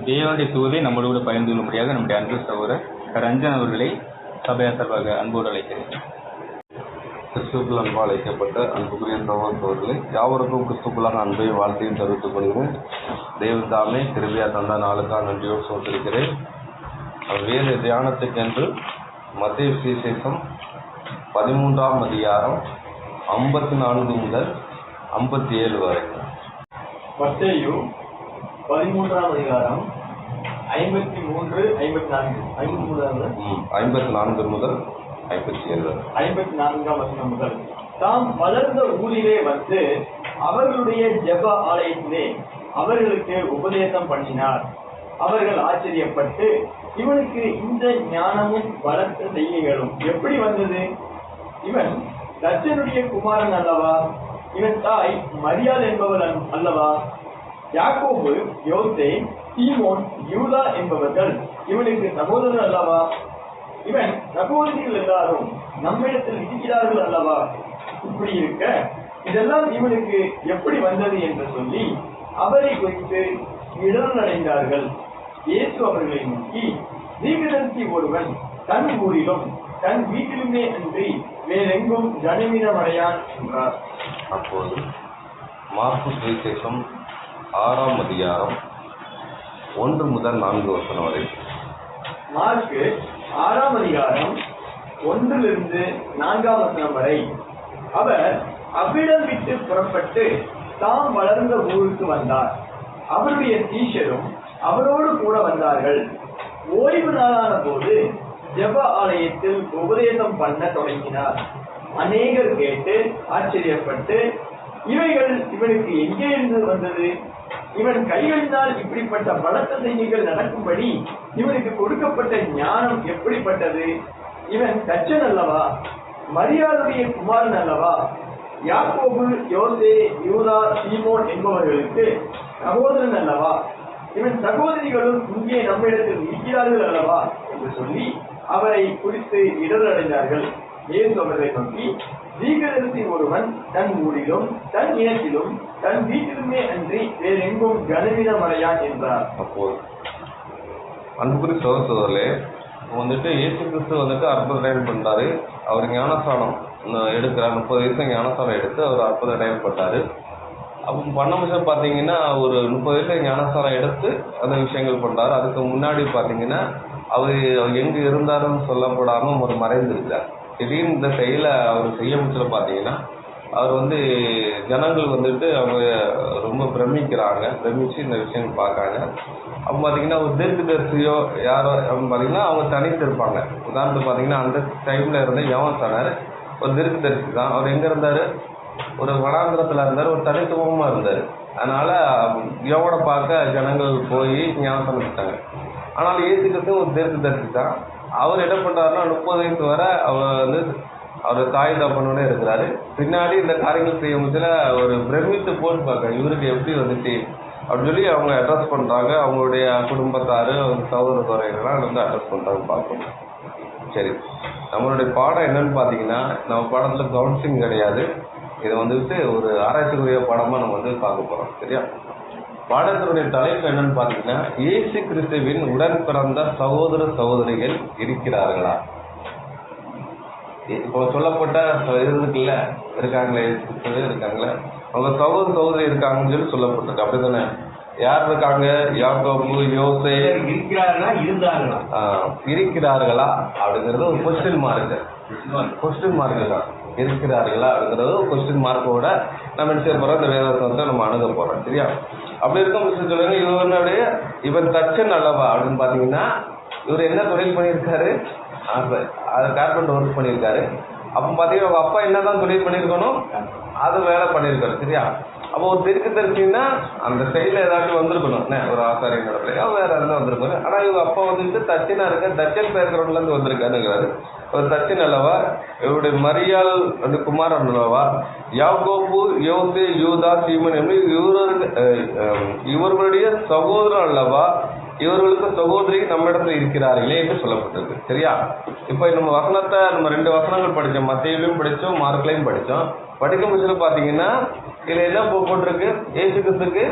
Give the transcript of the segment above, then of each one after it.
தேவனுடைய தூதை நம்மளோடு பகிர்ந்து கொள்ளும்படியாக நம்முடைய அன்பு சகோதரர் ரஞ்சன் அவர்களை சபையார் சார்பாக அன்போடு அழைக்கிறேன். கிறிஸ்துக்குள் அன்பு அழைக்கப்பட்ட அன்புக்குரிய சகோதரர்களே, யாவருக்கும் கிறிஸ்துக்குள்ளான அன்பையும் வாழ்த்தையும் தெரிவித்துக் கொள்கிறேன். தேவன் தாமே கிருபையா தந்த நாளுக்காக நன்றியோடு சொல்லியிருக்கிறேன். வேறு தியானத்துக்கென்று மத்தேயு சுவிசேஷம் 13ஆம் அதிகாரம் 54 முதல் 57 வரை. மத்தேயு 13ஆம் அதிகாரம் 53, 54 முதல் 57 வரை. 54ஆம் வசனம் முதல். தாம் வளர்ந்த ஊரிலே வந்து அவர்களுடைய ஜெப ஆலயத்திலே அவர்களுக்கு உபதேசம் பண்ணினார். அவர்கள் ஆச்சரியப்பட்டு, இவனுக்கு இந்த ஞானமும் பலத்த செய்கைகளும் எப்படி வந்தது? இவன் தச்சனுடைய குமாரன் அல்லவா? இவன் தாய் மரியாள் என்பவள் அல்லவா? யாக்கோபு, யோசே, சீமோன், யூதா என்பவர்கள் இவனுக்கு சகோதரர் அல்லவா? இவன் சகோதரிகள் எல்லாரும் நம்மிடத்தில் இருக்கிறார்கள் அல்லவா? இப்படி இருக்க இதெல்லாம் இவனுக்கு எப்படி வந்தது என்று சொல்லி அவரை குறித்து இடர் அடைந்தார்கள். இயேசு அவர்களை நோக்கி, தீர்க்கதரிசி ஒருவன் தன் ஊரிலும் தன் வீட்டிலுமே அன்றி வேறெங்கும் கனவீனமடையான் என்றார். அப்போது மார்க்கு சுவிசேஷம் 6ஆம் அதிகாரம் 1 முதல் 4 வசனம் வரை. மார்க்கு 6ஆம் அதிகாரம் 1 4 வசனம் வரை. அவர் அவ்விடம் விட்டு புறப்பட்டு தாம் வளர்ந்த ஊருக்கு வந்தார். அவருடைய சீஷரும் அவரோடு கூட வந்தார்கள். ஓய்வு நாளான போது ஜெப ஆலயத்தில் உபதேசம் பண்ண தொடங்கினார். அநேகர் கேட்டு ஆச்சரியப்பட்டு, இவைகள் இவனுக்கு எங்கே இருந்து வந்தது? இவன் கைகளினால் இப்படிப்பட்ட பலத்த செய்திகள் நடக்கும்படி இவனுக்கு கொடுக்கப்பட்ட ஞானம் எப்படிப்பட்டது? இவன் தச்சன் அல்லவா? மரியாளுடைய குமாரன் அல்லவா? யாக்கோபு, யோசே, யூதா, சீமோன் என்பவர்களுக்கு சகோதரன் அல்லவா? இவன் சகோதரிகளும் இங்கே நம்மிடத்தில் இருக்கிறார்கள் அல்லவா என்று சொல்லி அவரை குறித்து இடர் அடைந்தார்கள். இயேசு அவர்களை நோக்கி, தீர்க்கதரிசி ஒருவன் தன் ஊரிலும் தன் இனத்திலும் தன் வீட்டிலுமே அன்றி வேறெங்கும் கனவீனமடையான் என்றார். அப்போது அன்புக்குரிய சகோதரர்களே, இயேசு கிறிஸ்து அற்புத அடையாளம் பண்ணாரு. அவர் ஞானஸ்தானம் எடுக்கிறார். 30 வயசு ஞானஸ்தானம் எடுத்து அவர் அற்புத அடையாளம் பண்ணாரு. அப்போ பண்ண விஷயம் பார்த்தீங்கன்னா, ஒரு 30 வயசுல ஞானஸ்தானம் எடுத்து அந்த விஷயங்கள் பண்ணாரு. அதுக்கு முன்னாடி பார்த்தீங்கன்னா அவர் எங்கே இருந்தாருன்னு சொல்லப்படாமல் ஒரு மறைந்திருக்கார். திடீர்னு இந்த செயலை அவர் செய்ய முடிச்சல பார்த்தீங்கன்னா, அவர் ஜனங்கள் அவங்க ரொம்ப பிரமிச்சு இந்த விஷயம் பார்க்காங்க. அப்போ பார்த்தீங்கன்னா ஒரு தீர்க்கதரிசியோ யாரோ பார்த்தீங்கன்னா அவங்க தனித்து இருப்பாங்க. உதாரணத்துக்கு பார்த்தீங்கன்னா அந்த டைமில் இருந்த யோவான் சொன்னார், ஒரு தீர்க்கதரிசி தான். அவர் எங்கே இருந்தார்? ஒரு வனாந்திரத்தில் இருந்தார், ஒரு தனித்துவமாக இருந்தார். அதனால் யோவோட பார்க்க ஜனங்கள் போய் ஞாபகம் விட்டாங்க. ஆனால் இயேசு கிறிஸ்து ஒரு தீர்க்கதரிசி தான். அவர் என்ன பண்ணுறாருன்னா 30 வயசு வரை அவர் தாய் தப்பனோட இருக்கிறாரு. பின்னாடி இந்த காரியங்கள் செய்ய முடியல ஒரு பிரமித்து போட்டு பார்க்க இவருக்கு எப்படி அப்படின்னு சொல்லி அவங்க அட்ரஸ் பண்ணுறாங்க. அவங்களுடைய குடும்பத்தார், அவங்க சகோதர துறைகள்லாம் அட்ரஸ் பண்ணுறாங்க பார்க்கணும். சரி, நம்மளுடைய பாடம் என்னன்னு பார்த்தீங்கன்னா, நம்ம பாடத்தில் கவுன்சிலிங் கிடையாது. இதை ஒரு ஆராய்ச்சிக்குரிய பாடமாக நம்ம பார்க்க போகிறோம். சரியா? பாடத்தினுடைய தலைப்பு என்னன்னு பார்த்தீங்கன்னா, இயேசு கிறிஸ்துவின் உடன் பிறந்த சகோதர சகோதரிகள் இருக்கிறார்களா? இப்போ சொல்லப்பட்ட இருக்குல்ல, இருக்காங்களே, இருக்காங்களே, அவங்க சகோதர சகோதரி இருக்காங்கன்னு சொல்லி சொல்லப்பட்டிருக்கு. அப்படி தானே? யார் இருக்காங்க? யாக்கோபு, யோசே இருக்கிறார்களா அப்படிங்கிறது ஒரு கொஸ்டின் மார்க் தான். இருக்கிறார்களா அப்படிங்கிறது ஒரு கொஸ்டின் மார்க்கோட நம்ம என்ன செய்ய போகிறோம்? இந்த வேதத்தை நம்ம அணுக போகிறோம். சரியா? அப்படி இருக்கும் விஷயம் சொல்லுங்க. இவன் தச்சன் அல்லவா அப்படின்னு பார்த்தீங்கன்னா, இவர் என்ன தொழில் பண்ணியிருக்காரு? அது கார்பெண்டர் ஒர்க் பண்ணியிருக்காரு. அப்போ பார்த்தீங்கன்னா அவங்க அப்பா என்னதான் தொழில் பண்ணியிருக்கணும்? அது வேலை பண்ணியிருக்காரு. சரியா? அப்போ ஒரு தீர்க்கதரிசின்னா அந்த சைடில் ஏதாச்சும் வந்திருக்கணும். ஒரு ஆசாரியன் நடப்பில் வேற இருந்தால் வந்திருக்காரு. ஆனால் இவங்க அப்பா தச்சனா இருக்க, தச்சன் பேர்கிறவங்கலேருந்து வந்திருக்காருங்கிறாரு. ஒரு தச்சன் அல்லவா? இவருடைய மரியாள் குமாரன் அல்லவா? யாக்கோபு, யோசே, யூதா, சீமோன் என்று இவர்களுடைய சகோதரன் அல்லவா? இவர்களுக்கு சகோதரி நம்ம இடத்துல இருக்கிறார்களே என்று சொல்லப்பட்டிருக்கு. சரியா? இப்போ நம்ம வசனத்தை 2 வசனங்கள் படித்தோம். மத்தேயுலையும் படித்தோம், மார்க்லையும் படித்தோம். படிக்கும் பட்சத்தில் பார்த்தீங்கன்னா இதில் என்ன போட்டிருக்கு? இயேசு கிறிஸ்துக்கு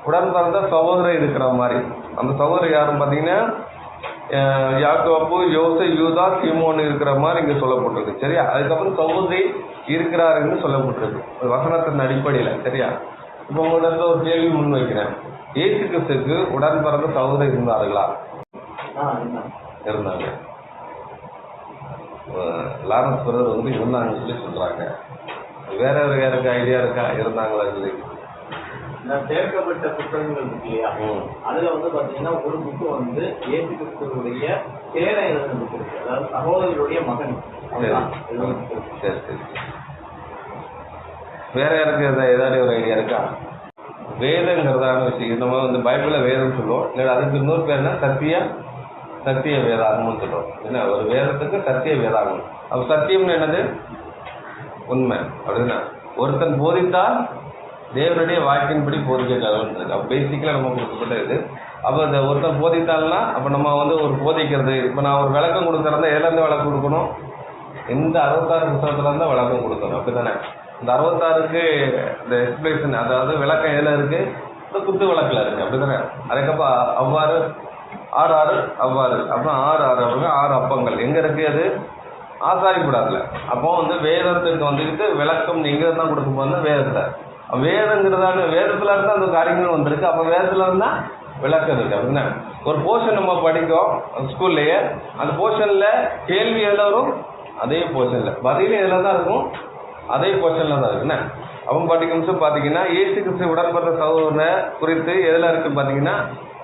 உடன் பிறந்த சகோதரர் இருக்கிற மாதிரி. அந்த சகோதரர் யாரும் பார்த்தீங்கன்னா யாக்கோபு, யோசே, யூதா, சீமோன் இருக்கிற மாதிரி இங்கே சொல்லப்பட்டிருக்கு. சரியா? அதுக்கப்புறம் சகோதரி இருக்கிறாருன்னு சொல்லப்பட்டிருக்கு வசனத்தின் அடிப்படையில். சரியா? இப்போ உங்களிடத்துல ஒரு கேள்வி முன் வைக்கிறேன். இயேசு கிறிஸ்துக்கு உடன் பிறந்த சகோதரர் இருந்தார்களா? இருந்தாங்க. லாரன்ஸ் பிரதர் வந்து இருந்தாங்கன்னு சொல்லி சொல்றாங்க. வேற யாருக்கு ஐடியா இருக்கா இருந்தாங்களா சொல்லி? சேர்க்கப்பட்ட புத்தகங்கள் இருக்கு இல்லையா, அதுல வந்து பாத்தீங்கன்னா ஒரு புக்கு வந்து இயேசு கிறிஸ்துவுடைய பேரை எழுதின புக் இருக்கு, அதாவது சகோதரருடைய மகன். சரி சரி. வேற யாருக்கு ஏதாவது ஒரு ஐடியா இருக்கா? வேதங்கிறதான விஷயம் நம்ம வந்து பைபிள்ல வேதம் சொல்லுவோம், இல்லை அதுக்கு இன்னொரு பேர் என்ன, சத்திய வேதாகம்னு சொல்றோம். என்ன ஒரு வேதத்துக்கு சத்திய வேதாகம். அப்ப சத்தியம்னு என்னது? உண்மை. அப்படின்னா ஒருத்தன் போதித்தால் தேவனுடைய வாக்கின்படி போதிக்க கடவுள். அப்போ பேசிக்கலா நம்ம கொடுக்கப்பட்ட இது. அப்போ இந்த ஒருத்தன் போதித்தால்னா அப்போ நம்ம வந்து ஒரு போதிக்கிறது. இப்போ நான் ஒரு விளக்கம் கொடுக்குறதா எதுலேருந்து விளக்கம் கொடுக்கணும்? இந்த 66 புத்தகத்துல இருந்தால் விளக்கம் கொடுக்கணும். அப்படித்தானே? இந்த 66க்கு இந்த எக்ஸ்பிளேஷன், அதாவது விளக்கம் எதில் இருக்கு? இந்த குத்து விளக்கில் இருக்கு. அப்படித்தானே? அதுக்கப்புறம் அவ்வாறு 6 அவ்வாறு, அப்புறம் 6 அப்படின்னா 6 அப்பங்கள் எங்க இருக்கு? அது ஆசாரிப்படாதுல. அப்போ வந்து வேதத்துக்கு வந்துட்டு விளக்கம் நீங்க தான் கொடுக்க போனா வேதத்தை. வேதங்கிறதான வேதத்துல இருந்தா அந்த காரியங்கள் வந்திருக்கு. அப்ப வேதத்துல இருந்தா விளக்கம் இருக்கு. அப்படின்னா ஒரு போர்ஷன் நம்ம படிக்கும் ஸ்கூல்லையே, அந்த போர்ஷன்ல கேள்வி எதுல வரும்? அதே போர்ஷன்ல பதிலும் எதுல தான் இருக்கும்? அதே போர்ஷன்ல தான் இருக்குண்ணே. அவன் படிக்கும் பாத்தீங்கன்னா இயேசு கிறிஸ்து உடன்பட்ட சகோதரனை குறித்து எதுல இருக்குன்னு பாத்தீங்கன்னா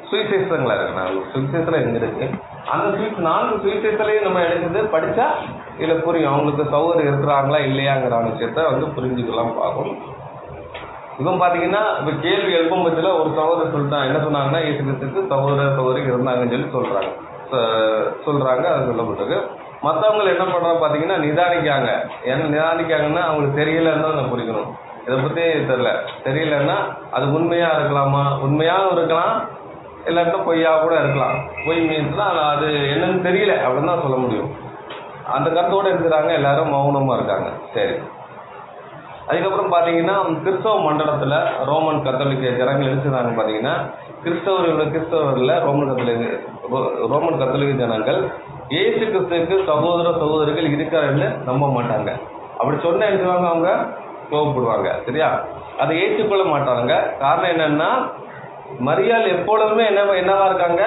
சுவிசேஷங்களா இருக்கு. நான் சுவிசேஷத்துல எங்க இருக்கு? அந்த 4 சுவிசேஷத்தையும் நம்ம எடுக்கிறது படிச்சா இதுல புரியும் அவங்களுக்கு சகோதரர் இருக்கிறாங்களா இல்லையாங்கிற விஷயத்த வந்து புரிஞ்சுக்கலாம் பார்க்கும். இவன் பாத்தீங்கன்னா இப்ப கேள்வி எழுப்பும் பட்சத்துல ஒரு சகோதரர் சொல்லிட்டான். என்ன சொன்னாங்கன்னா இயேசு கிறிஸ்துக்கு சகோதரி இருந்தாங்கன்னு சொல்லி சொல்றாங்க. அது சொல்லப்பட்டிருக்கு. மற்றவங்க என்ன பண்றாங்க பாத்தீங்கன்னா நிதானிக்காங்க. ஏன்னா நிதானிக்காங்கன்னா அவங்களுக்கு தெரியலன்னு தான் புரிக்கணும். இதை பத்தி தெரியலன்னா அது உண்மையா இருக்கலாமா? உண்மையாகவும் இருக்கலாம், இல்லாட்டா பொய்யா கூட இருக்கலாம். பொய் மீன்ஸ்னா அது என்னன்னு தெரியல அப்படின்னு தான் சொல்ல முடியும். அந்த கருத்தோடு இருக்கிறாங்க, எல்லாரும் மௌனமா இருக்காங்க. சரி. அதுக்கப்புறம் பார்த்தீங்கன்னா கிறிஸ்தவ மண்டலத்தில் ரோமன் கத்தோலிக்க ஜனங்கள் எழுச்சுறாங்க. பார்த்தீங்கன்னா கிறிஸ்தவர்களில் ரோமன் கத்தோலிக்க ஜனங்கள் இயேசு கிறிஸ்துவுக்கு சகோதரர்கள் இருக்காருன்னு நம்ப மாட்டாங்க. அப்படி சொன்ன எழுதுவாங்க, அவங்க கோவப்படுவாங்க. சரியா? அதை ஏற்றுக்கொள்ள மாட்டாங்க. காரணம் என்னன்னா மரியாள் எப்பொழுதுமே என்னவா இருக்காங்க?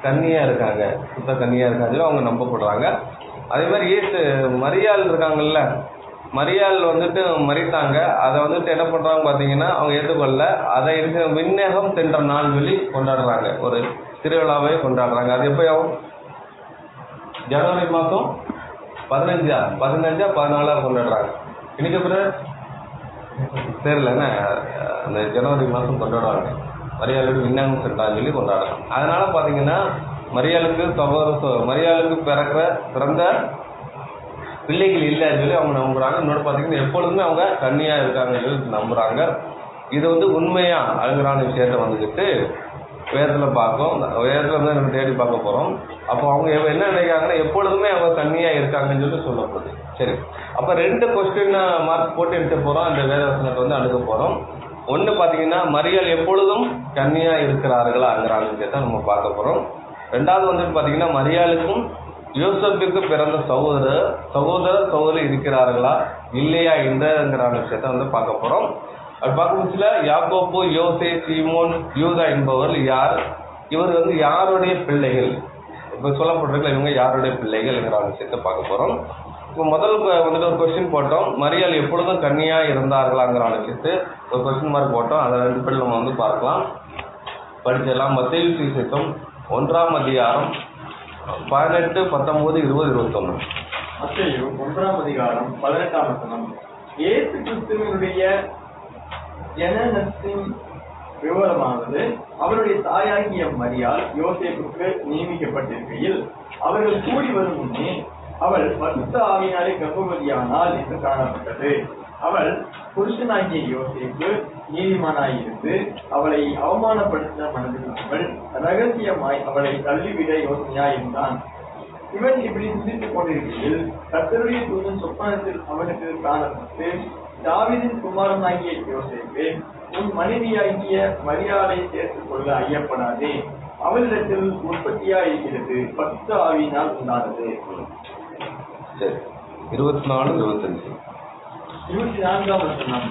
கன்னியா இருக்காங்க, சுத்த கன்னியா இருக்காங்க. அவங்க நம்பப்படுறாங்க. அதே மாதிரி மரியாள் இருக்காங்கல்ல, மரியாள் வந்துட்டு மறித்தாங்க. அதை வந்துட்டு என்ன பண்றாங்க பாத்தீங்கன்னா அவங்க ஏற்றுக்கொள்ள, அதை விண்ணேகம் சென்ற நாள் சொல்லி கொண்டாடுறாங்க. ஒரு திருவிழாவே கொண்டாடுறாங்க. அது எப்பயாவும் ஜனவரி மாதம் 15 கொண்டாடுறாங்க. இன்னைக்கு அப்புறம் தெரியலன்னா அந்த ஜனவரி மாதம் கொண்டாடுவாங்க. மரியாளுக்கு விண்ணேகம் சென்றான்னு சொல்லி கொண்டாடுறாங்க. அதனால பாத்தீங்கன்னா மரியாளுக்கு பிறந்த பிள்ளைகள் இல்லைன்னு சொல்லி அவங்க நம்புறாங்க. இன்னொன்று பார்த்தீங்கன்னா எப்பொழுதுமே அவங்க கன்னியா இருக்காங்கன்னு சொல்லி நம்புறாங்க. இது வந்து உண்மையா அழுகிறான விஷயத்த வந்துக்கிட்டு வேதத்தில் பார்க்கும். வேதத்தில் வந்து நம்ம தேடி பார்க்க போகிறோம். அப்போ அவங்க என்ன நினைக்கிறாங்கன்னா எப்பொழுதுமே அவங்க கன்னியா இருக்காங்கன்னு சொல்லி சொல்லப்படுது. சரி, அப்போ 2 கொஸ்டின் மார்க் போட்டு எடுத்து போகிறோம். அந்த வேதவசனத்தை வந்து அணுக போகிறோம். ஒன்று பார்த்தீங்கன்னா மரியாள் எப்பொழுதும் கன்னியா இருக்கிறார்களாங்கிற விஷயத்த நம்ம பார்க்க போகிறோம். 2வது வந்துட்டு பார்த்தீங்கன்னா மரியாளுக்கும் யோசேப்புக்கு பிறந்த சகோதரி இருக்கிறார்களா இல்லையா என்றங்கிற விஷயத்த வந்து பார்க்க போறோம். அது பார்க்கும்போதுல யாக்கோபு, யோசே, சீமோன், யூதா என்பவர்கள் யார்? இவர் வந்து யாருடைய பிள்ளைகள்? இப்போ சொல்லப்பட்டிருக்கல இவங்க யாருடைய பிள்ளைகள்ங்கிற விஷயத்த பார்க்க போறோம். இப்போ முதல் வந்துட்டு ஒரு கொஸ்டின் போட்டோம், மரியாள் எப்பொழுதும் கன்னியா இருந்தார்களாங்கிற விஷயத்து ஒரு கொஸ்டின் மார்க் போட்டோம். அதை 2 பேர் நம்ம வந்து பார்க்கலாம், படிச்சிடலாம். மத்தேயு சுவிசேஷம் 1ஆம் அதிகாரம் 18, 19, 20, 21. மத்தேயு 1ஆம் அதிகாரம் 18ஆம் வசனம். இயேசு கிறிஸ்துவினுடைய ஜனனத்தின் விவரமானது அவருடைய தாயாகிய மரியாள் யோசேப்புக்கு நியமிக்கப்பட்டிருக்கையில் அவர்கள் கூடி வரும் முன்னே அவள் பரிசுத்த ஆவியினாலே கர்ப்பவதியானாள் என்று காணப்பட்டது. அவள் புருஷனாகிய யோசேப்பு நீதிமானாயிருந்து அவளை அவமானப்படுத்த மனதில்லாமல் ரகசியமாய் அவளை தள்ளிவிட யோசனையாயிருந்தான். இவன் இப்படி சிந்தித்துக் கொண்டிருக்கையில் கர்த்தருடைய தூதன் சொப்பனத்தில் அவனுக்கு காணப்பட்டு, தாவீதின் குமாரனாகிய யோசேப்பே, உன் மனைவியாகிய மரியாதை சேர்த்துக் கொள்ள ஐயப்படாதே, அவளிடத்தில் உற்பத்தியா இருக்கிறது, பரிசுத்த ஆவியினால் உண்டானது. சரி, 24-25. 24ஆம் வசனம்.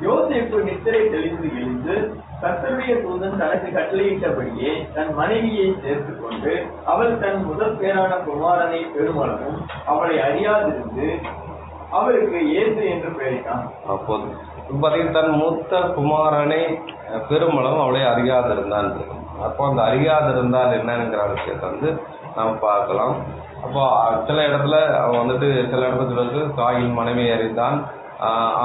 யோசேப்பு நித்திரை தெளிந்து எழுந்து கர்த்தருடைய தூதன் தனக்கு கட்டளையிட்டபடியே தன் மனைவியை சேர்த்துக் கொண்டு அவள் தன் முதல் பேரான குமாரனை பெருமளவும் அவளை அறியாதிருந்து அவருக்கு இயேசு என்று பெயரிட்டான். அப்போது பார்த்தீங்கன்னா தன் மூத்த குமாரனை பெருமளவும் அவளை அறியாதிருந்தான். அப்போ அந்த அறியாதிருந்தால் என்னங்கிற விஷயத்தை வந்து நாம் பார்க்கலாம். அப்போ சில இடத்துல அவன் வந்துட்டு சில இடத்துல காயின் மனைவி அறிந்தான்,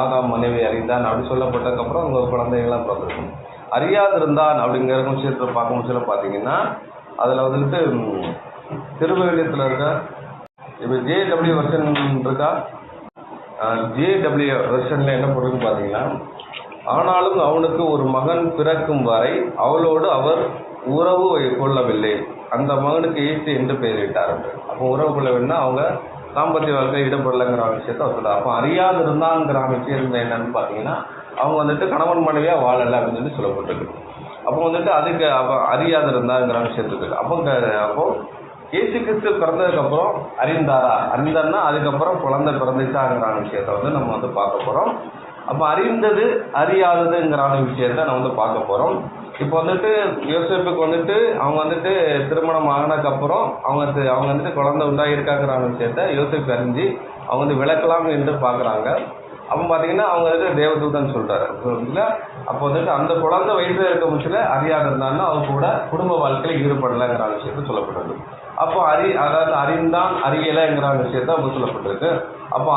ஆதாம் மனைவி அறிந்தான் அப்படி சொல்லப்பட்டதுக்கப்புறம் அவங்க குழந்தைகள்லாம் பிறந்திருக்கும். அறியாதிருந்தான் அப்படிங்கிற விஷயத்தில் பார்க்கும் சில பார்த்தீங்கன்னா அதில் வந்துட்டு திருவள்ளியத்தில் இருக்க இப்போ JW வெர்ஷன் இருக்கா, JW வெர்ஷனில் என்ன போடுறதுன்னு பார்த்தீங்கன்னா, ஆனாலும் அவனுக்கு ஒரு மகன் பிறக்கும் வரை அவளோடு அவர் உறவு கொள்ளவில்லை, அந்த மகனுக்கு இயேசு என்று பெயரிட்டார். அப்போ உறவு கொள்ளவில்லைன்னா அவங்க தாம்பத்திய வாழ்க்கை ஈடுபடலைங்கிற விஷயத்த அவர் சொல்கிறார். அப்போ அறியாதிருந்தாங்கிற விஷயம் என்னன்னு பார்த்தீங்கன்னா அவங்க வந்துட்டு கணவன் மனைவியாக வாழலை அப்படின்னு சொல்லி சொல்லப்பட்டிருக்கு. அப்போ வந்துட்டு அதுக்கு அறியாதிருந்தாங்கிற விஷயத்துக்கு அப்போ இயேசு கிறிஸ்து பிறந்ததுக்கப்புறம் அறிந்தார்னா அதுக்கப்புறம் குழந்தை பிறந்துச்சாங்கிற விஷயத்த வந்து நம்ம வந்து பார்க்க போகிறோம். அப்போ அறிந்தது அறியாததுங்கிற விஷயத்த நம்ம வந்து பார்க்க போகிறோம். இப்போ வந்துட்டு யோசேப்புக்கு வந்துட்டு அவங்க வந்துட்டு திருமணம் ஆனதுக்கப்புறம் அவங்க வந்துட்டு குழந்தை உண்டாகிருக்காங்கிற விஷயத்த யோசேப்பு அறிஞ்சு அவங்க வந்து விளக்கலாம் என்று பார்க்குறாங்க. அப்போ பார்த்தீங்கன்னா அவங்க வந்துட்டு தேவதூதன் சொல்கிறாரு. அப்போ வந்துட்டு அந்த குழந்தை வயசில் இருக்க முச்சில் அறியாத இருந்தாங்கன்னா அவங்க கூட குடும்ப வாழ்க்கையில் ஈடுபடலைங்கிற விஷயத்த சொல்லப்பட்டது. அப்போ அதாவது அறிந்தான் அறியலைங்கிற விஷயத்த அவங்க சொல்லப்பட்டிருக்கு. அப்போ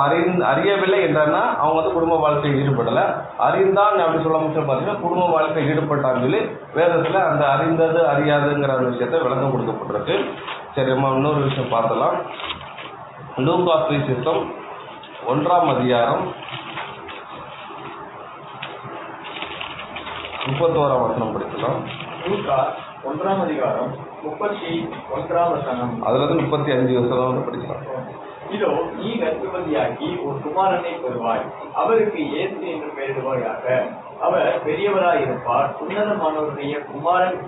அறியவில்லை என்றான்னா அவங்க வந்து குடும்ப வாழ்க்கையில் ஈடுபடலை, அறிந்தான் அப்படின்னு சொல்ல முடிச்சு பார்த்தீங்கன்னா குடும்ப வாழ்க்கையில் ஈடுபட்டான்னு சொல்லி வேதத்தில் அந்த அறிந்தது அறியாதுங்கிற விஷயத்த விளக்கம் கொடுக்கப்பட்டிருக்கு. சரி, நம்ம இன்னொரு விஷயம் பார்த்தலாம். லூக்கா சுவிசேஷம் 1ஆம் அதிகாரம் 31ஆம் வசனம் படிக்கலாம். லூக்கா 1ஆம் அதிகாரம் 31ஆம் வசனம், அதுல இருந்து 35 வசனம் வந்து படிக்கலாம். இதோ நீ கர்ப்பவதியாகி ஒரு குமாரனை பெறுவாய், அவருக்கு இயேசு என்று பெயரிடுவாயாக. அவர் பெரியவராய் இருப்பார், உன்னதமானவருடைய குமாரன்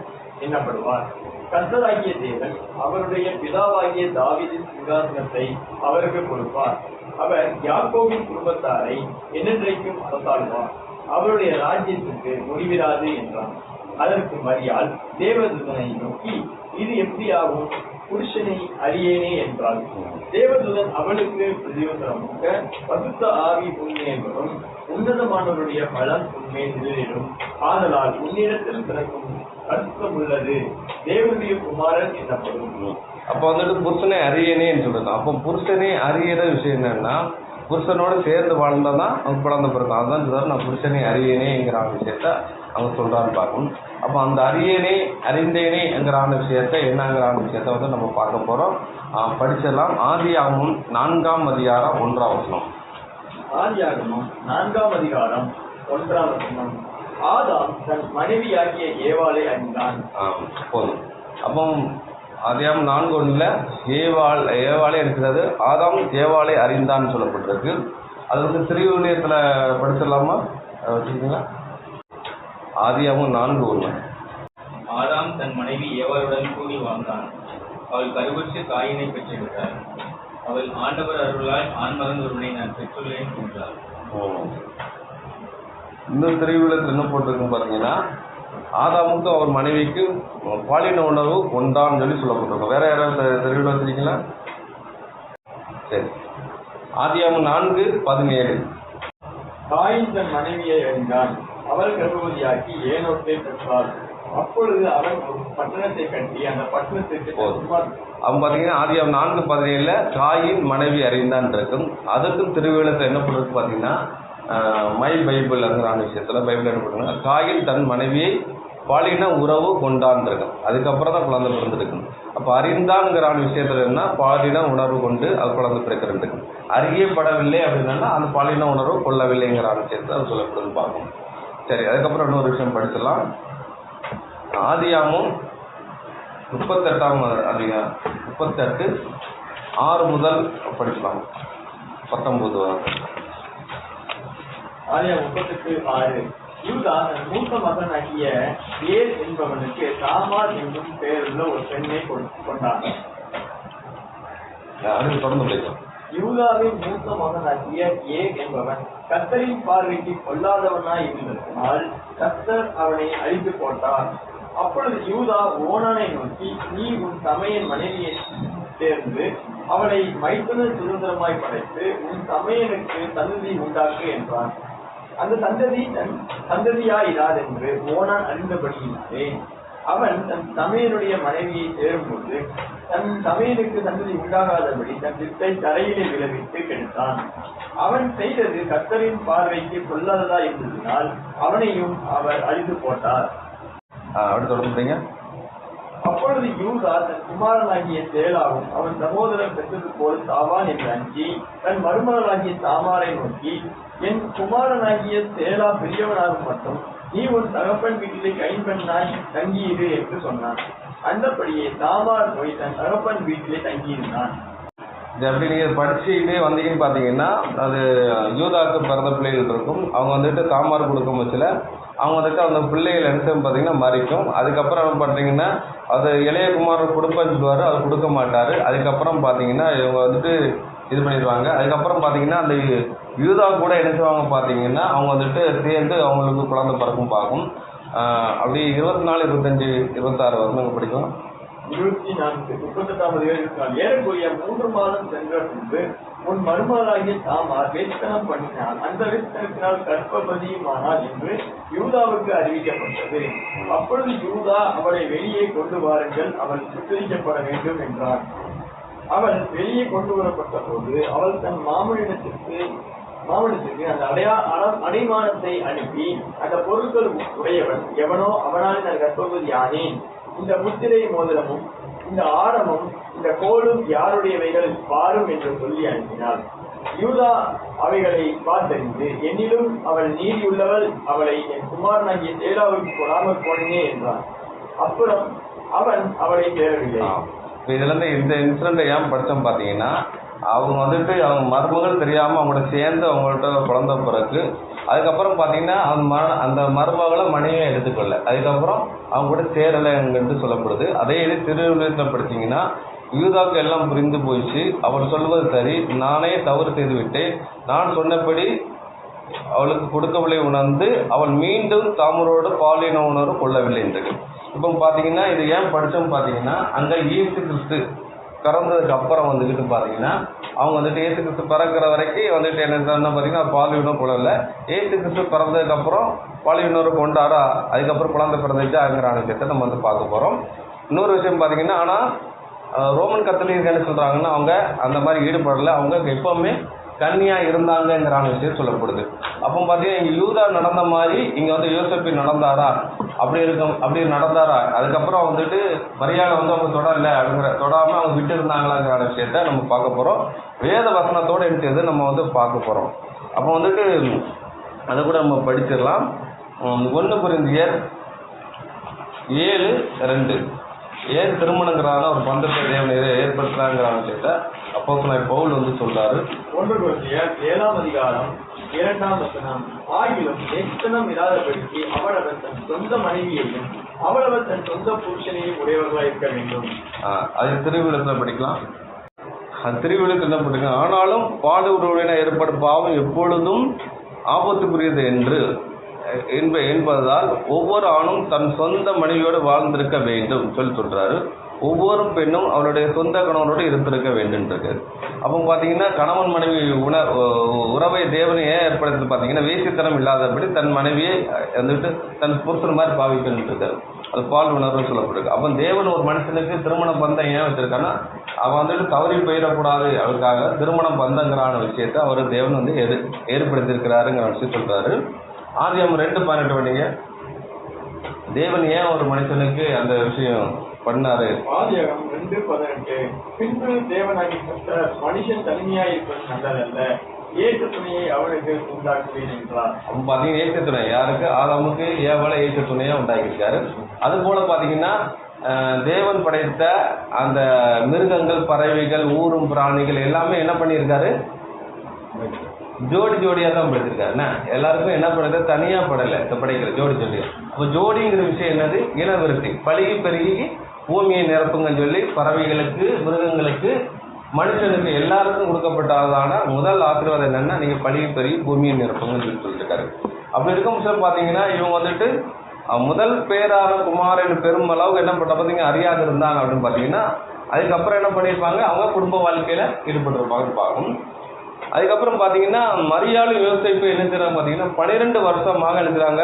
எண்ணப்படுவார். கர்த்தராகிய தேவன் அவருடைய பிதாவாகிய தாவீதின் சிங்காசனத்தை அவருக்கு கொடுப்பார். அவர் யாக்கோபின் குடும்பத்தாரை என்னென்றைக்கும் அரசாளுவார், அவருடைய ராஜ்யத்துக்கு முடிவிராது என்றான். அதற்கு மரியாள் தேவதூதனை நோக்கி, இது எப்படி ஆகும், புருஷனை அறியேனே என்றாள். தேவதூதன் அவளுக்கு பிரதியுத்தரமாக, பரிசுத்த ஆவி உன்மேல் வரும், உன்னதமானவருடைய பலம் உன்மேல் நிழலிடும், ஆதலால் உன்னிடத்தில் பிறக்கும் பரிசுத்தம் உள்ளது தேவனுடைய குமாரன் எனப்படும். அப்போ வந்துட்டு புருஷனை அறியனேன்னு சொல்றது. அப்போ புருஷனை அறியிற விஷயம் என்னன்னா புருஷனோடு சேர்ந்து வாழ்ந்தாதான் அவங்க குழந்தை பிறக்கும். அதுதான் சொல்றாரு, நான் புருஷனை அறியனேங்கிற விஷயத்த அவங்க சொல்றான்னு பார்க்கணும். அப்போ அந்த அறிந்தேனேங்கிற விஷயத்த என்னங்கிற விஷயத்த வந்து நம்ம பார்க்க போறோம். படிச்சிடலாம். ஆதியாகமம் 4ஆம் அதிகாரம் 1ஆம் வசனம். ஆதியாகமம் 4ஆம் அதிகாரம் 1ஆம் வசனம். ஆதாம் தன் மனைவியாகிய ஏவாளை அறிந்தான். போதும். அப்போ ஆதியாகமம் 4:1 ஏவாளை இருக்கிறது. ஆதாம் ஏவாளை அறிந்தான்னு சொல்லப்பட்டிருக்கு. அது வந்து திருவிழியத்தில் படிச்சிடலாமா, வச்சுருக்கீங்களா? ஆதியாகமம் 4:1. ஆதாம் தன் மனைவி ஏவாளுடன் கூடி வாழ்ந்தான், அவள் கருவுற்று காயினை பெற்றெடுத்தாள், அவள் ஆண்டவர் அருளால் ஆண்மகன் ஒருவனை நான் பெற்றுள்ளேன் என்றாள். இந்த திருவிழத்தில் என்ன போட்டிருக்குன்னு பார்த்தீங்கன்னா, ஆதாமுக்கு அவர் மனைவிக்கு பாலின உணவு கொண்டான்னு சொல்லி சொல்லப்பட்டிருக்கும். வேற யாராவது திருவிழா வச்சிருக்கீங்களா? சரி, ஆதியாகமம் 4:17. காயின் தன் மனைவியை அறிந்தான், அவள் கர்ப்பவதியாக்கி ஏனோக்கை பெற்றாள். அப்பொழுது அவன் ஒரு பட்டணத்தை கட்டி அந்த பட்டணத்திற்கு அவன் பார்த்தீங்கன்னா ஆதியாகமம் 4:17 காயின் மனைவி அறிந்தான் இருக்கும். அதுக்கும் திருவிழத்தில் என்ன பண்ணுறது பார்த்தீங்கன்னா, மை பைபிள்ங்கிற விஷயத்துல பைபிள் என்ன பண்ணுறாங்க, காயின் தன் மனைவியை பாலின உறவு கொண்டான் இருக்கும். அதுக்கப்புறம் தான் குழந்தை பிறந்திருக்கு. அப்போ அறிந்தான்ங்கிற விஷயத்துல என்ன, பாலின உணர்வு கொண்டு அது குழந்தை பிறக்கிறதுக்கு. அறியப்படவில்லை அப்படின்னா அந்த பாலின உணர்வு கொள்ளவில்லைங்கிற விஷயத்தை அது சொல்லப்படுதுன்னு பார்க்கணும். சரி, அதுக்கப்புறம் இன்னொரு விஷயம் படிச்சிடலாம். ஆதியாகமம் 38ஆம் அதிகாரம் 38:6 முதல் படிக்கலாம். 19 ஆதியாகமம் 38:6. யூதா தன் மூத்த மகனாகிய ஏர் என்பவனுக்கு தாமார் என்னும் பெயருள்ள ஒரு பெண்ணை கொண்டான். தொடர்ந்து முடியும். யூதாவின் மூத்த மகனாகிய ஏர் என்பவன் கர்த்தரின் பார்வைக்கு கொல்லாதவனாய் இருந்ததனால் கர்த்தர் அவனை அழித்து போட்டார். அப்பொழுது யூதா ஓனானை நோக்கி, நீ உன் தமையன் மனைவியை சேர்ந்து அவளை மைத்துன சுதந்திரமாய் படைத்து உன் தமையனுக்கு சந்ததி உண்டாக்கு என்றான். அந்த சந்ததி தன் சந்ததியாயிராது என்று ஓனான் அறிந்தபடியினாலே அவன் தன் தமையனுடைய மனைவியை சேரும்போது தன் தமையனுக்கு சந்ததி உண்டாகாதபடி தன் வித்தை தரையிலே விளைவித்து கெடுத்தான். அவன் செய்தது கர்த்தரின் பார்வைக்கு கொல்லாததா இருந்ததினால் அவனையும் அவர் அழித்து போட்டார். அப்பொழுது யூதா தன் குமாரனாகிய சேலாவும் அவன் சகோதரன் பெற்றது போல் சாவான் என்று அஞ்சி தன் மருமகளாகிய தாமாரை நோக்கி, என் குமாரனாகிய சேலா பெரியவனாகும் மட்டும் நீ உன் தகப்பன் வீட்டிலே கைம்பெண்ணாய் தங்கியிரு என்று சொன்னான். அந்தபடியே தாமார் போய் தன் தகப்பன் வீட்டிலே தங்கியிருந்தான். அப்படி நீங்க படிச்சுக்கிட்டே வந்தீங்கன்னு பாத்தீங்கன்னா அது யூதாக்கு பிறந்த பிள்ளைகள் இருக்கும். அவங்க வந்துட்டு தாமார் கொடுக்கும் பட்சத்துல அவங்க வந்துட்டு அந்த பிள்ளைகள் என்ன பார்த்தீங்கன்னா மறிக்கும். அதுக்கப்புறம் பார்த்தீங்கன்னா அது இளைய குமாரர் கொடுப்பேன்னு சொல்லுவார், அது கொடுக்க மாட்டார். அதுக்கப்புறம் பார்த்தீங்கன்னா இவங்க வந்துட்டு இது பண்ணிடுவாங்க. அதுக்கப்புறம் பார்த்தீங்கன்னா அந்த யூதா கூட என்ன செய்வாங்க பார்த்தீங்கன்னா அவங்க வந்துட்டு சேர்ந்து அவங்களுக்கு குழந்தை பிறக்கும் பார்க்கும். அப்படி 24, 25, 26 வருஷம் படிக்கும். 24, 38 ஏறக்குறைய 3 மாதம் சென்ற பின்பு உன் மருமகளாகிய தாமார் வேசித்தனம் பண்ணினாள். அந்த வேசித்தனத்தினால் கர்ப்பவதியுமானாள் என்று யூதாவுக்கு அறிவிக்கப்பட்டது. அப்பொழுது யூதா அவளை வெளியே கொண்டு வாருங்கள், அவள் சுத்தரிக்கப்பட வேண்டும் என்றார். அவள் வெளியே கொண்டு வரப்பட்ட போது அவள் தன் மாமனிடத்திற்கு அந்த அடைமானத்தை அனுப்பி, அந்த பொருட்கள் உடையவன் எவனோ அவனாலே நான் கர்ப்பவதி ஆனேன், இந்த முத்திரை மோதிரமும் இந்த ஆரமும் இந்த கோலும் யாருடையவைகள் பாரும் என்று சொல்லி அனுப்பினாள். யூதா அவைகளை பார்த்தறிந்து, என்னிலும் அவள் நீதியுள்ளவள், அவளை என் குமாரனாகிய சேலாவுக்கு கொடாமல் போனே என்றான். அப்புறம் அவன் அவளை சேரவில்லை. இதுல இருந்து இந்த இன்சிடென்ட் ஏன் படிச்சோம் பாத்தீங்கன்னா, அவங்க வந்துட்டு அவங்க மருமகள் தெரியாம அவங்களோட சேர்ந்து அவங்கள்ட்ட குழந்தை பிறகு அதுக்கப்புறம் பார்த்தீங்கன்னா அந்த மருமகளை மனைவியை எடுத்துக்கொள்ள அதுக்கப்புறம் அவங்க கூட சேரலைங்கிறது சொல்லப்படுது. அதே இது திருவிழத்தில் படித்தீங்கன்னா யூதாவுக்கு எல்லாம் புரிந்து போயிடுச்சு, அவர் சொல்வது சரி, நானே தவறு செய்து விட்டேன், நான் சொன்னபடி அவளுக்கு கொடுக்கவில்லை உணர்ந்து அவள் மீண்டும் தாமரோடு பாலின உணர்வு கொள்ளவில்லை என்றது. இப்போ பார்த்தீங்கன்னா இது ஏன் படித்தோம் பார்த்தீங்கன்னா, அங்கே இயேசு கிறிஸ்து பிறந்ததுக்கு அப்புறம் வந்துக்கிட்டு பார்த்தீங்கன்னா அவங்க வந்துட்டு இயேசு கிறிஸ்து பிறக்கிற வரைக்கும் வந்துட்டு என்ன பார்த்தீங்கன்னா பாலிவினம் கொள்ளல. இயேசு கிறிஸ்து பிறந்ததுக்கு அப்புறம் பாலிவினரை கொண்டாடா, அதுக்கப்புறம் குழந்தை பிறந்துச்சாங்கிற விஷயத்தை நம்ம வந்து பார்க்க போகிறோம். இன்னொரு விஷயம் பார்த்தீங்கன்னா, ஆனால் ரோமன் கத்தோலிக்க என்ன சொல்கிறாங்கன்னா அவங்க அந்த மாதிரி ஈடுபடலை, அவங்க எப்போவுமே கன்னியாக இருந்தாங்கிற விஷயம் சொல்லப்படுது. அப்போ பார்த்தீங்கன்னா இங்கே யூதா நடந்த மாதிரி இங்கே வந்து யோசேப்பு நடந்தாரா, அப்படி நடந்தாரா, அதுக்கப்புறம் வந்துட்டு மரியாதை வந்து அவங்க தொடரல தொடாமல் அவங்க விட்டு இருந்தாங்களாங்கிற விஷயத்த நம்ம பார்க்க போகிறோம். வேத வசனத்தோடு எடுத்தது நம்ம வந்து பார்க்க போகிறோம். அப்போ வந்துட்டு அதை கூட நம்ம படிச்சிடலாம். 1 கொரிந்தியர் 7:2 ஏன் திருமணங்கிறான ஒரு பந்தத்தை தேவனை ஏற்படுத்துறாங்கிற விஷயத்த அப்போஸ்தலன் பவுல் வந்து சொல்றாரு. 1 கொரிந்தியர் 7:2 ஆகிலும் எத்தனம் இராதபடிக்கு அவளவர் தன் சொந்த மனைவியையும் அவளவர் தன் சொந்த புருஷனையும் உடையவர்களாக இருக்க வேண்டும். அது திருவிழத்தில் படிக்கலாம். அது திருவிழத்தில் என்ன படிக்கலாம். ஆனாலும் பாடுபடுவதென ஏற்படும் பாவம் எப்பொழுதும் ஆபத்துக்குரியது என்பதால் ஒவ்வொரு ஆணும் தன் சொந்த மனைவியோடு வாழ்ந்திருக்க வேண்டும் சொல்றாரு. ஒவ்வொரு பெண்ணும் அவருடைய சொந்த கணவனோடு இருந்திருக்க வேண்டும்ன்றது. அப்போ பார்த்தீங்கன்னா கணவன் மனைவி உறவை தேவனை ஏன் ஏற்படுத்தி பார்த்தீங்கன்னா வேசித்தனம் இல்லாதபடி தன் மனைவியை வந்துட்டு தன் புருஷன் மாதிரி பாவிக்கின்றது. அது பால் உணர்வு சொல்லப்படுது. அப்போ தேவன் ஒரு மனுஷனுக்கு திருமண பந்தம் ஏன் வச்சிருக்கான்னா அவன் வந்துட்டு தவறி போயிடக்கூடாது, அவருக்காக திருமண பந்தங்கிறான விஷயத்தை அவர் தேவன் வந்து ஏற்படுத்தியிருக்கிறாருங்கிற விஷயம் சொல்றாரு. ஆதியாகமம் 2:18 பண்ணீங்க. தேவன் ஏன் ஒரு மனுஷனுக்கு அந்த விஷயம் பண்ணாரு? ஆதியாகமம் 2:18 பின்பு தேவனாகிய கர்த்தர் மனுஷன் தனிமையாய் இருப்பது நல்லதல்ல, ஏற்ற துணையை அவனுக்கு உண்டாக்குவேன் என்றார். அப்ப பாத்தீங்கன்னா ஏற்ற துணை யாருக்கு? ஆதாமுக்கு ஏவாளை ஏற்ற துணையா உண்டாக்கியிருக்காரு. அது போல பாத்தீங்கன்னா தேவன் படைத்த அந்த மிருகங்கள், பறவைகள், ஊரும் பிராணிகள் எல்லாமே என்ன பண்ணியிருக்காரு? ஜோடி ஜோடியாக தான் படைச்சிருக்காரு. என்ன எல்லாருக்கும் என்ன படைத்த தனியாக படலை, இந்த படைக்கிற ஜோடி ஜோடியாக. அப்போ ஜோடிங்கிற விஷயம் என்னது? இனவிருத்தி. பழுகி பெருகி பூமியை நிரப்புங்கன்னு சொல்லி பறவைகளுக்கு, மிருகங்களுக்கு, மனுஷனுக்கு எல்லாருக்கும் கொடுக்கப்பட்டதான முதல் ஆசீர்வாதம் என்னன்னா, நீங்கள் பழுகி பெருகி பூமியை நிரப்புங்கன்னு சொல்லி சொல்லியிருக்காரு. அப்படி இருக்கும் சார் பார்த்தீங்கன்னா இவங்க வந்துட்டு முதல் பேரான குமாரன் பெரும் அளவுக்கு என்ன பண்ண பார்த்தீங்க அறியாது இருந்தாங்க அப்படின்னு பார்த்தீங்கன்னா, அதுக்கப்புறம் என்ன பண்ணியிருப்பாங்க, அவங்க குடும்ப வாழ்க்கையில் ஈடுபட்டிருப்பாங்கன்னு பார்க்கணும். அதுக்கப்புறம் பார்த்தீங்கன்னா மரியாளும் யோசிப்பு என்ன செய்யறாங்க பார்த்தீங்கன்னா 12 வருஷமாக எழுதுறாங்க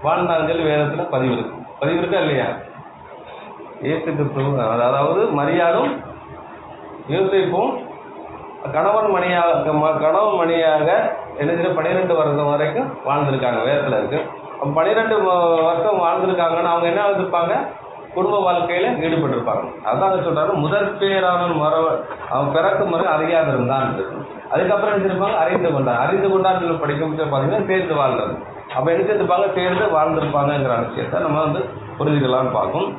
வாழ்ந்தாங்க வேதத்தில் பதிவு இருக்கா இல்லையா? இயேசு கிறிஸ்து அதாவது மரியாளும் யோசிப்பும் கணவன் மணியாக என்ன செய்ய 12 வருஷம் வரைக்கும் வாழ்ந்திருக்காங்க, வேதத்தில் இருக்கு. 12 வருஷம் வாழ்ந்திருக்காங்கன்னா அவங்க என்ன எழுதிருப்பாங்க, குடும்ப வாழ்க்கையில ஈடுபட்டிருப்பாங்க. அதான் சொல்றாரு முதற் பேரான அவன் பிறக்கும் முறை அறியாது இருந்தான். அதுக்கப்புறம் என்ன செஞ்சிருப்பாங்க, அறிந்து கொண்டான் படிக்கும் பார்த்தீங்கன்னா சேர்ந்து வாழ்றது. அப்போ என்ன செஞ்சிருப்பாங்க, சேர்ந்து வாழ்ந்திருப்பாங்கிற விஷயத்தை நம்ம வந்து புரிஞ்சுக்கலாம்னு பார்க்கும்.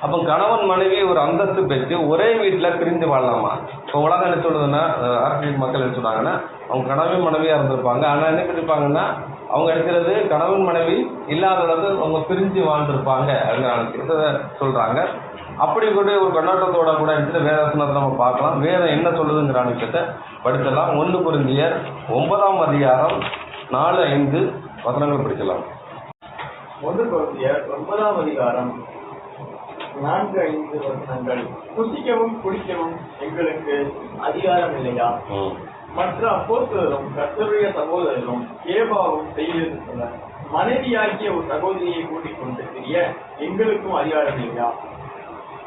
அப்போ கணவன் மனைவி ஒரு அந்தஸ்து பெற்று ஒரே வீட்டில் பிரிந்து வாழலாமா? இப்போ உலகம் என்ன சொல்லுதுன்னா, அரசியல் மக்கள் என்ன சொல்றாங்கன்னா, அவங்க கணவன் மனைவியாக இருந்திருப்பாங்க. ஆனால் என்ன பண்ணிருப்பாங்கன்னா அவங்க எடுக்கிறது கணவன் மனைவி இல்லாதது அவங்க பிரிஞ்சு வாழ்ந்திருப்பாங்க அப்படிங்கிற சொல்றாங்க. அப்படி கூட ஒரு கண்ணோட்டத்தோட கூட எடுத்துட்டு வேதாசனத்தை நம்ம பார்க்கலாம். வேதம் என்ன சொல்லுதுங்கிற விஷயத்தை படிக்கலாம். 1 கொரிந்தியர் 9ஆம் அதிகாரம் 4-5 வசனங்கள் படிக்கலாம். 1 கொரிந்தியர் 9ஆம் அதிகாரம் 4-5 வசனங்கள். புசிக்கவும் குடிக்கவும் எங்களுக்கு அதிகாரம் இல்லையா? மற்ற அப்போஸ்தலரும் கர்த்தருடைய சகோதரரும் கேபாவும் செய்தது போல மனைவியாகிய ஒரு சகோதரியை கூட்டிக் கொண்டு தெரிய எங்களுக்கும் அதிகாரம் இல்லையா?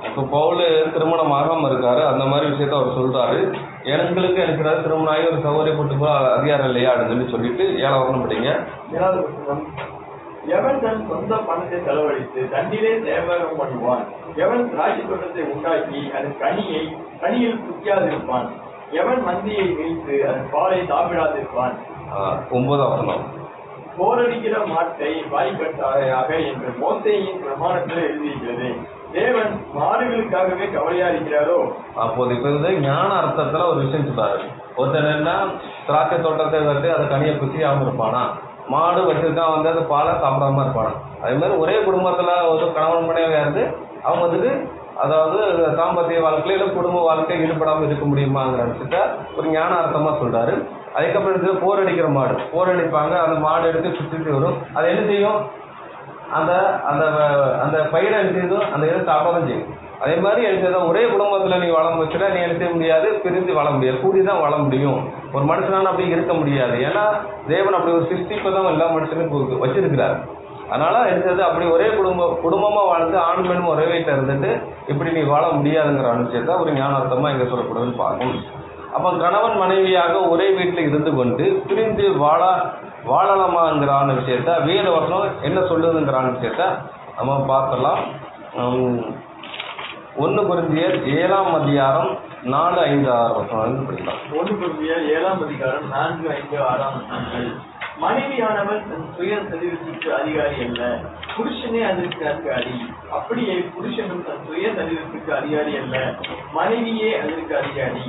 இப்போ பவுல் திருமணமாகாம இருக்காரு, அந்த மாதிரி விஷயத்த அவர் சொல்றாரு. எங்களுக்கு இருக்கிறாரு திருமணம் ஆகி ஒரு சகோதரியை கூட்டு போல அதிகாரம் இல்லையா அப்படின்னு சொல்லிட்டு 7 வசனம் படிங்க. 7வது வசனம். எவன் தன் சொந்த பணத்தை செலவழித்து தன்னிலே சேவகம் பண்ணுவான், எவன் திராட்சை தோட்டத்தை உண்டாக்கி அதன் கனியில் குத்தியாதிருப்பான், எவன் மந்தியை வீழ்த்து அதன் பாலை சாப்பிடாதிருப்பான். 9வது வசனம். போரடிக்கிற மாட்டை வாய்க்கட்டாயாக என்று மோசேயின் பிரமாணத்தில் எழுதியிருக்கிறது. தேவன் மாடுகளுக்காகவே கவலையா இருக்கிறாரோ? அப்போது இப்ப வந்து ஞான அர்த்தத்துல ஒரு விஷயம் சொல்றாரு. ஒருத்தர் என்ன திராட்சை தோட்டத்தை வந்து அதை கனியை குத்தியாம இருப்பானா, மாடு வச்சிருக்கா வந்து அது பாலை சாப்பிடாம இருப்பானா. அதே மாதிரி ஒரே குடும்பத்துல ஒரு கணவன் மனைவியா இருந்து அவங்க வந்துட்டு அதாவது தாம்பத்திய வாழ்க்கையில குடும்ப வாழ்க்கை ஈடுபடாமல் இருக்க முடியுமாங்கிற விஷயத்த ஒரு ஞான அர்த்தமா சொல்றாரு. அதுக்கப்புறம் எடுத்து போர் அடிக்கிற மாடு, போர் அடிப்பாங்க, அந்த மாடு எடுத்து சுற்றி வரும். அது என்ன செய்யும், அந்த அந்த அந்த பயிரை என்ன செய்யும், அந்த இதை சாப்பிடதான் செய்யும். அதே மாதிரி என்ன ஒரே குடும்பத்துல நீ வாழ வச்சுட்டா நீ என்ன செய்ய முடியாது, பிரிந்து வாழ முடியாது, கூடிதான் வாழ முடியும். ஒரு மனுஷனால அப்படி இருக்க முடியாது. ஏன்னா தேவன் அப்படி ஒரு சிருஷ்டிப்பை தான் எல்லா மனுஷனுக்கும் வச்சிருக்கிறார். அதனால எடுத்தது அப்படி ஒரே குடும்பமா வாழ்ந்து ஆண் பெண்ணும் ஒரே வீட்டில் இருந்துட்டு இப்படி நீ வாழ முடியாதுங்கிற விஷயத்தை ஒரு ஞானார்த்தமா இங்க சொல்லப்படுதுன்னு பார்க்கும். அப்ப கணவன் மனைவியாக ஒரே வீட்டில் இருந்து கொண்டு பிரிந்து வாழலாமாங்கிற விஷயத்த வேத வசனம் என்ன சொல்லுதுங்கிற விஷயத்த நம்ம பார்க்கலாம். 1 கொரிந்தியர் 7ஆம் அதிகாரம் 4-5-6 வசனம் படிக்கலாம். 1 கொரிந்தியர் 7ஆம் அதிகாரம் 4-5-6 வசனங்கள். மனைவியானவர் தன் சுய சரீரத்திற்கு அதிகாரி அல்ல, புருஷனே அதற்கு அதிகாரி. அப்படியே புருஷனும் தன் சுய சரீரத்திற்கு அதிகாரி அல்ல, மனைவியே அதற்கு அதிகாரி.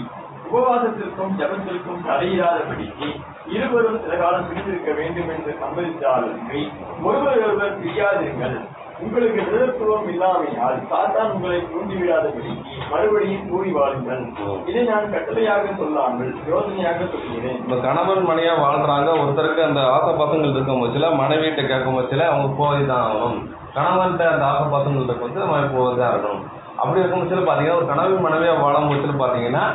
உபவாசத்திற்கும் ஜபத்திற்கும் தடையிடாதபடிக்கு இருவரும் சில காலம் பிரிந்திருக்க வேண்டும் என்று சம்மதித்தாலும் ஒருவர் பிரியாதிருங்கள். உங்களுக்கு நிலத்துவம் இல்லாமையால் சாத்தான் உங்களை தூண்டிவிடாதபடிக்கு மறுபடியும் கூடி வாழுங்கள். இதை நான் கட்டளையாக சொல்லாமல் யோசனையாக சொல்கிறேன். இப்ப கணவன் மனைவியா வாழ்றாங்க, ஒருத்தருக்கு அந்த ஆசை பசங்கள் இருக்கும் பட்சத்துல மனைவிட்ட கேட்கும் பட்சத்துல அவங்க போய்தான் ஆகணும். கணவன்கிட்ட அந்த ஆசை பசங்கள் இருக்கும் போது நம்ம போய்தான் இருக்கணும். அப்படி இருக்கும் பட்சத்துல பாத்தீங்கன்னா ஒரு கணவன் மனைவியா வாழும் பட்சத்துல பாத்தீங்கன்னா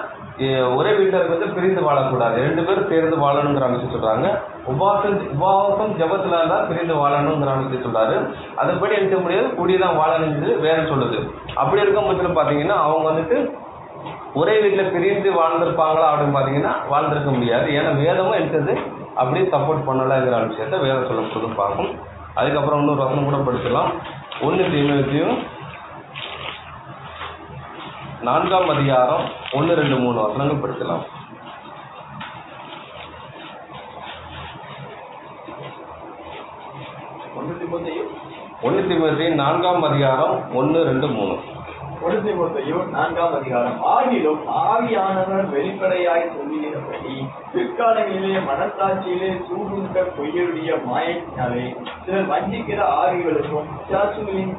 ஒரே வீட்டில் இருக்கிறது பிரிந்து வாழக்கூடாது, 2 பேரும் சேர்ந்து வாழணுங்கிற அமைச்சு சொல்றாங்க. உபவாசம் ஜபத்துல தான் பிரிந்து வாழணுங்கிற அமைச்சு சொல்றாரு. அதுபடி எடுக்க முடியாது, கூடியதான் வாழணுங்கிறது வேற சொல்லுது. அப்படி இருக்கும் பட்சத்தில் பாத்தீங்கன்னா அவங்க வந்துட்டு ஒரே வீட்டில் பிரிந்து வாழ்ந்திருப்பாங்களா அப்படின்னு பாத்தீங்கன்னா வாழ்ந்திருக்க முடியாது. ஏன்னா வேதமும் எடுத்தது அப்படியே சப்போர்ட் பண்ணலாங்கிற விஷயத்த வேதம் சொல்லப்படுது பார்க்கும். அதுக்கப்புறம் இன்னொரு வசனம் கூட படிக்கலாம். 1 தீமோத்தேயு 4ஆம் அதிகாரம் 1, 2, 3 வசனங்கள் படிக்கலாம். 1 தீமோத்தேயு 4ஆம் அதிகாரம் 1, 2, 3. 1 தீமோத்தேயு 4ஆம் அதிகாரம். ஆகிலும் ஆவியானவர் வெளிப்படையாய் சொல்லுகிறபடி பிற்காலங்களிலே மனசாட்சியிலே சூடுண்ட பொய்யருடைய மாயத்தினாலே சிலர் வஞ்சிக்கிற ஆவிகளுக்கும் பிசாசுகளின்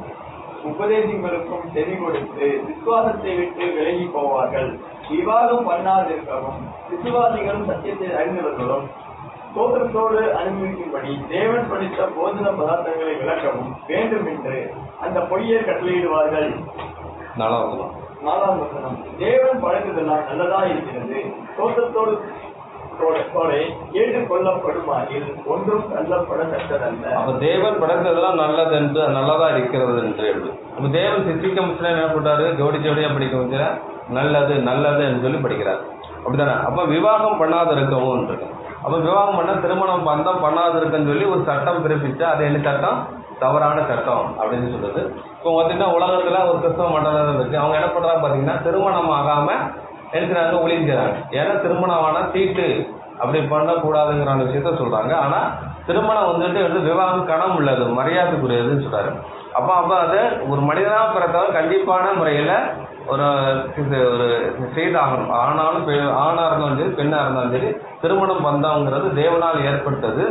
உபதேசங்களுக்கும் செவி கொடுத்து விசுவாசத்தை விட்டு விலகி போவார்கள். விவாதம் பண்ணாதிருக்கவும் விசுவாசிகளும் சத்தியத்தை அறிந்தவர்களும் சோதரத்தோடு அனுபவிக்கும்படி தேவன் படித்த போதன பதார்த்தங்களை விளக்கவும் வேண்டும் என்று அந்த பொய்யை கட்டளையிடுவார்கள். 4ஆம் வசனம். தேவன் படைத்ததெல்லாம் நல்லதா இருக்கிறது, சோதரத்தோடு ஏற்றுக்கொள்ளப்படுமாயில் ஒன்றும் தள்ளப்படத்தக்கதல்ல. அப்ப தேவன் படைத்ததெல்லாம் நல்லது என்று நல்லதா இருக்கிறது என்று எழுது. அப்ப தேவன் சித்திக்க முச்சில என்ன பண்றாரு, ஜோடி ஜோடியா படிக்க முச்சில நல்லது நல்லது என்று சொல்லி படிக்கிறார். அப்படித்தானே? அப்ப விவாகம் பண்ணாத இருக்கவும் இருக்கு. அப்ப விவாகம் பண்ண திருமணம் பந்தம் பண்ணாத இருக்குன்னு சொல்லி ஒரு சட்டம் பிறப்பிச்சா அது என்ன சட்டம்? தவறான சட்டம் அப்படின்னு சொல்லுது. இப்போ பார்த்தீங்கன்னா உலகத்துல ஒரு கிறிஸ்தவ மண்டலம் இருக்கு. அவங்க என்ன பண்றாங்க பாத்தீங்கன்னா திருமணம் ஆகாம இருக்கிறாங்க, ஒளிஞ்சுறாங்க. ஏன்னா திருமணமான தீட்டு அப்படி பண்ணக்கூடாதுங்கிற விஷயத்த சொல்றாங்க. ஆனா திருமணம் வந்துட்டு விவாகம் கணம் உள்ளது, மரியாதைக்குரியதுன்னு சொல்றாரு. அப்ப அது ஒரு மனிதனா பிறந்தவர் கண்டிப்பான முறையில ஒரு செய்தாகணும். ஆணா இருந்தாலும் சரி பெண்ணா இருந்தாலும் சரி திருமணம் பந்தம்ங்கிறது தேவனால் ஏற்பட்டது.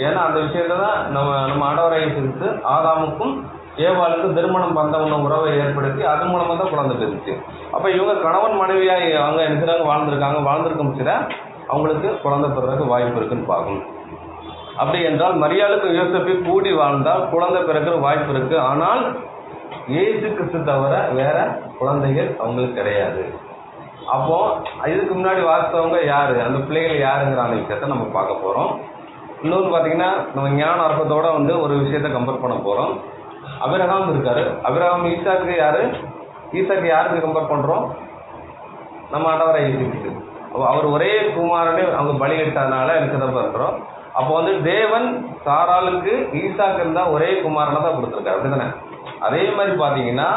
ஏன்னா அந்த விஷயத்த தான் நம்ம ஆண்டவரை குறித்து ஆதாமுக்கும் ஏவாளுக்கும் திருமணம் பந்தம்னு உறவை ஏற்படுத்தி அது மூலமா தான் குழந்தை பெருச்சு. அப்ப இவங்க கணவன் மனைவியா அவங்க நினைச்சாங்க வாழ்ந்திருக்கும் சில அவங்களுக்கு குழந்தை பெறதுக்கு வாய்ப்பு இருக்குன்னு பார்க்கணும். அப்படி என்றால் மரியாளுக்கும் யோசேப்பு கூடி வாழ்ந்தால் குழந்தை பிறக்கிற வாய்ப்பு இருக்கு. ஆனால் இயேசு கிறிஸ்து தவிர வேற குழந்தைகள் அவங்களுக்கு கிடையாது. அப்போ இதுக்கு முன்னாடி வாசித்தவங்க யாரு, அந்த பிள்ளைகள் யாருங்கிற விஷயத்த நம்ம பார்க்க போறோம். இன்னொன்று பார்த்தீங்கன்னா நம்ம ஞான அர்த்தத்தோட ஒரு விஷயத்த கம்பேர் பண்ண போறோம். அபிரகாம் இருக்காரு. அபிரகாம் ஈசாக்கு யாரு? ஈசாக்கு யாருக்கு கம்பேர் பண்றோம்? நம்ம ஆண்டவரை ஈசாக்கு. அவர் ஒரே குமாரனே அவங்க பலியிட்டதுனால எனக்கு தான் பண்றோம். அப்போ தேவன் சாராளுக்கு ஈசாக்கு இருந்தா ஒரே குமாரனை தான் கொடுத்துருக்காரு. அப்படிதானே? அதே மாதிரி பாத்தீங்கன்னா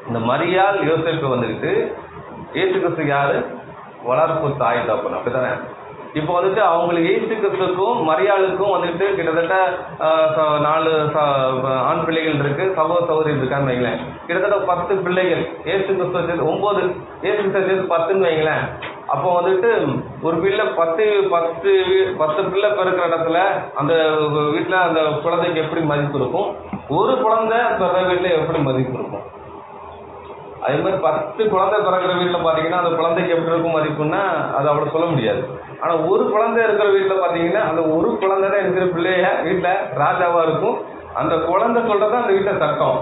இந்த மரியாள் யோசேப்பு வந்துட்டு இயேசு கிறிஸ்து யாரு? வளர்ப்பு தாய் தகப்பன். அப்படித்தானே? இப்போ அவங்களுக்கு இயேசு கிறிஸ்துக்கும் மரியாளுக்கும் கிட்டத்தட்ட 4 ஆண் பிள்ளைகள் இருக்கு, சகோதரி இருக்கான்னு வைங்களேன். கிட்டத்தட்ட 10 பிள்ளைகள். இயேசு கிறிஸ்துவ சேர்த்து 9, இயேசு கிறிஸ்துவ சேர்த்து 10ன்னு வைங்களேன். அப்போ ஒரு பிள்ளை 10 பிள்ளை பிறக்கிற இடத்துல அந்த வீட்டுல அந்த குழந்தைக்கு எப்படி மதிப்பு இருக்கும்? ஒரு குழந்தை பிறந்த வீட்டுல எப்படி மதிப்பு இருக்கும்? அதே மாதிரி 10 குழந்தை பிறக்கிற வீட்டுல பாத்தீங்கன்னா அந்த குழந்தைக்கு எப்படி இருக்கும் மதிப்புன்னா அது அவ்வளவு சொல்ல முடியாது. ஆனா ஒரு குழந்தை இருக்கிற வீட்டுல பாத்தீங்கன்னா அந்த ஒரு குழந்தை தான் இருக்கிற பிள்ளைய வீட்டுல ராஜாவா இருக்கும். அந்த குழந்தை சொல்றதா அந்த வீட்டுல சட்டம்.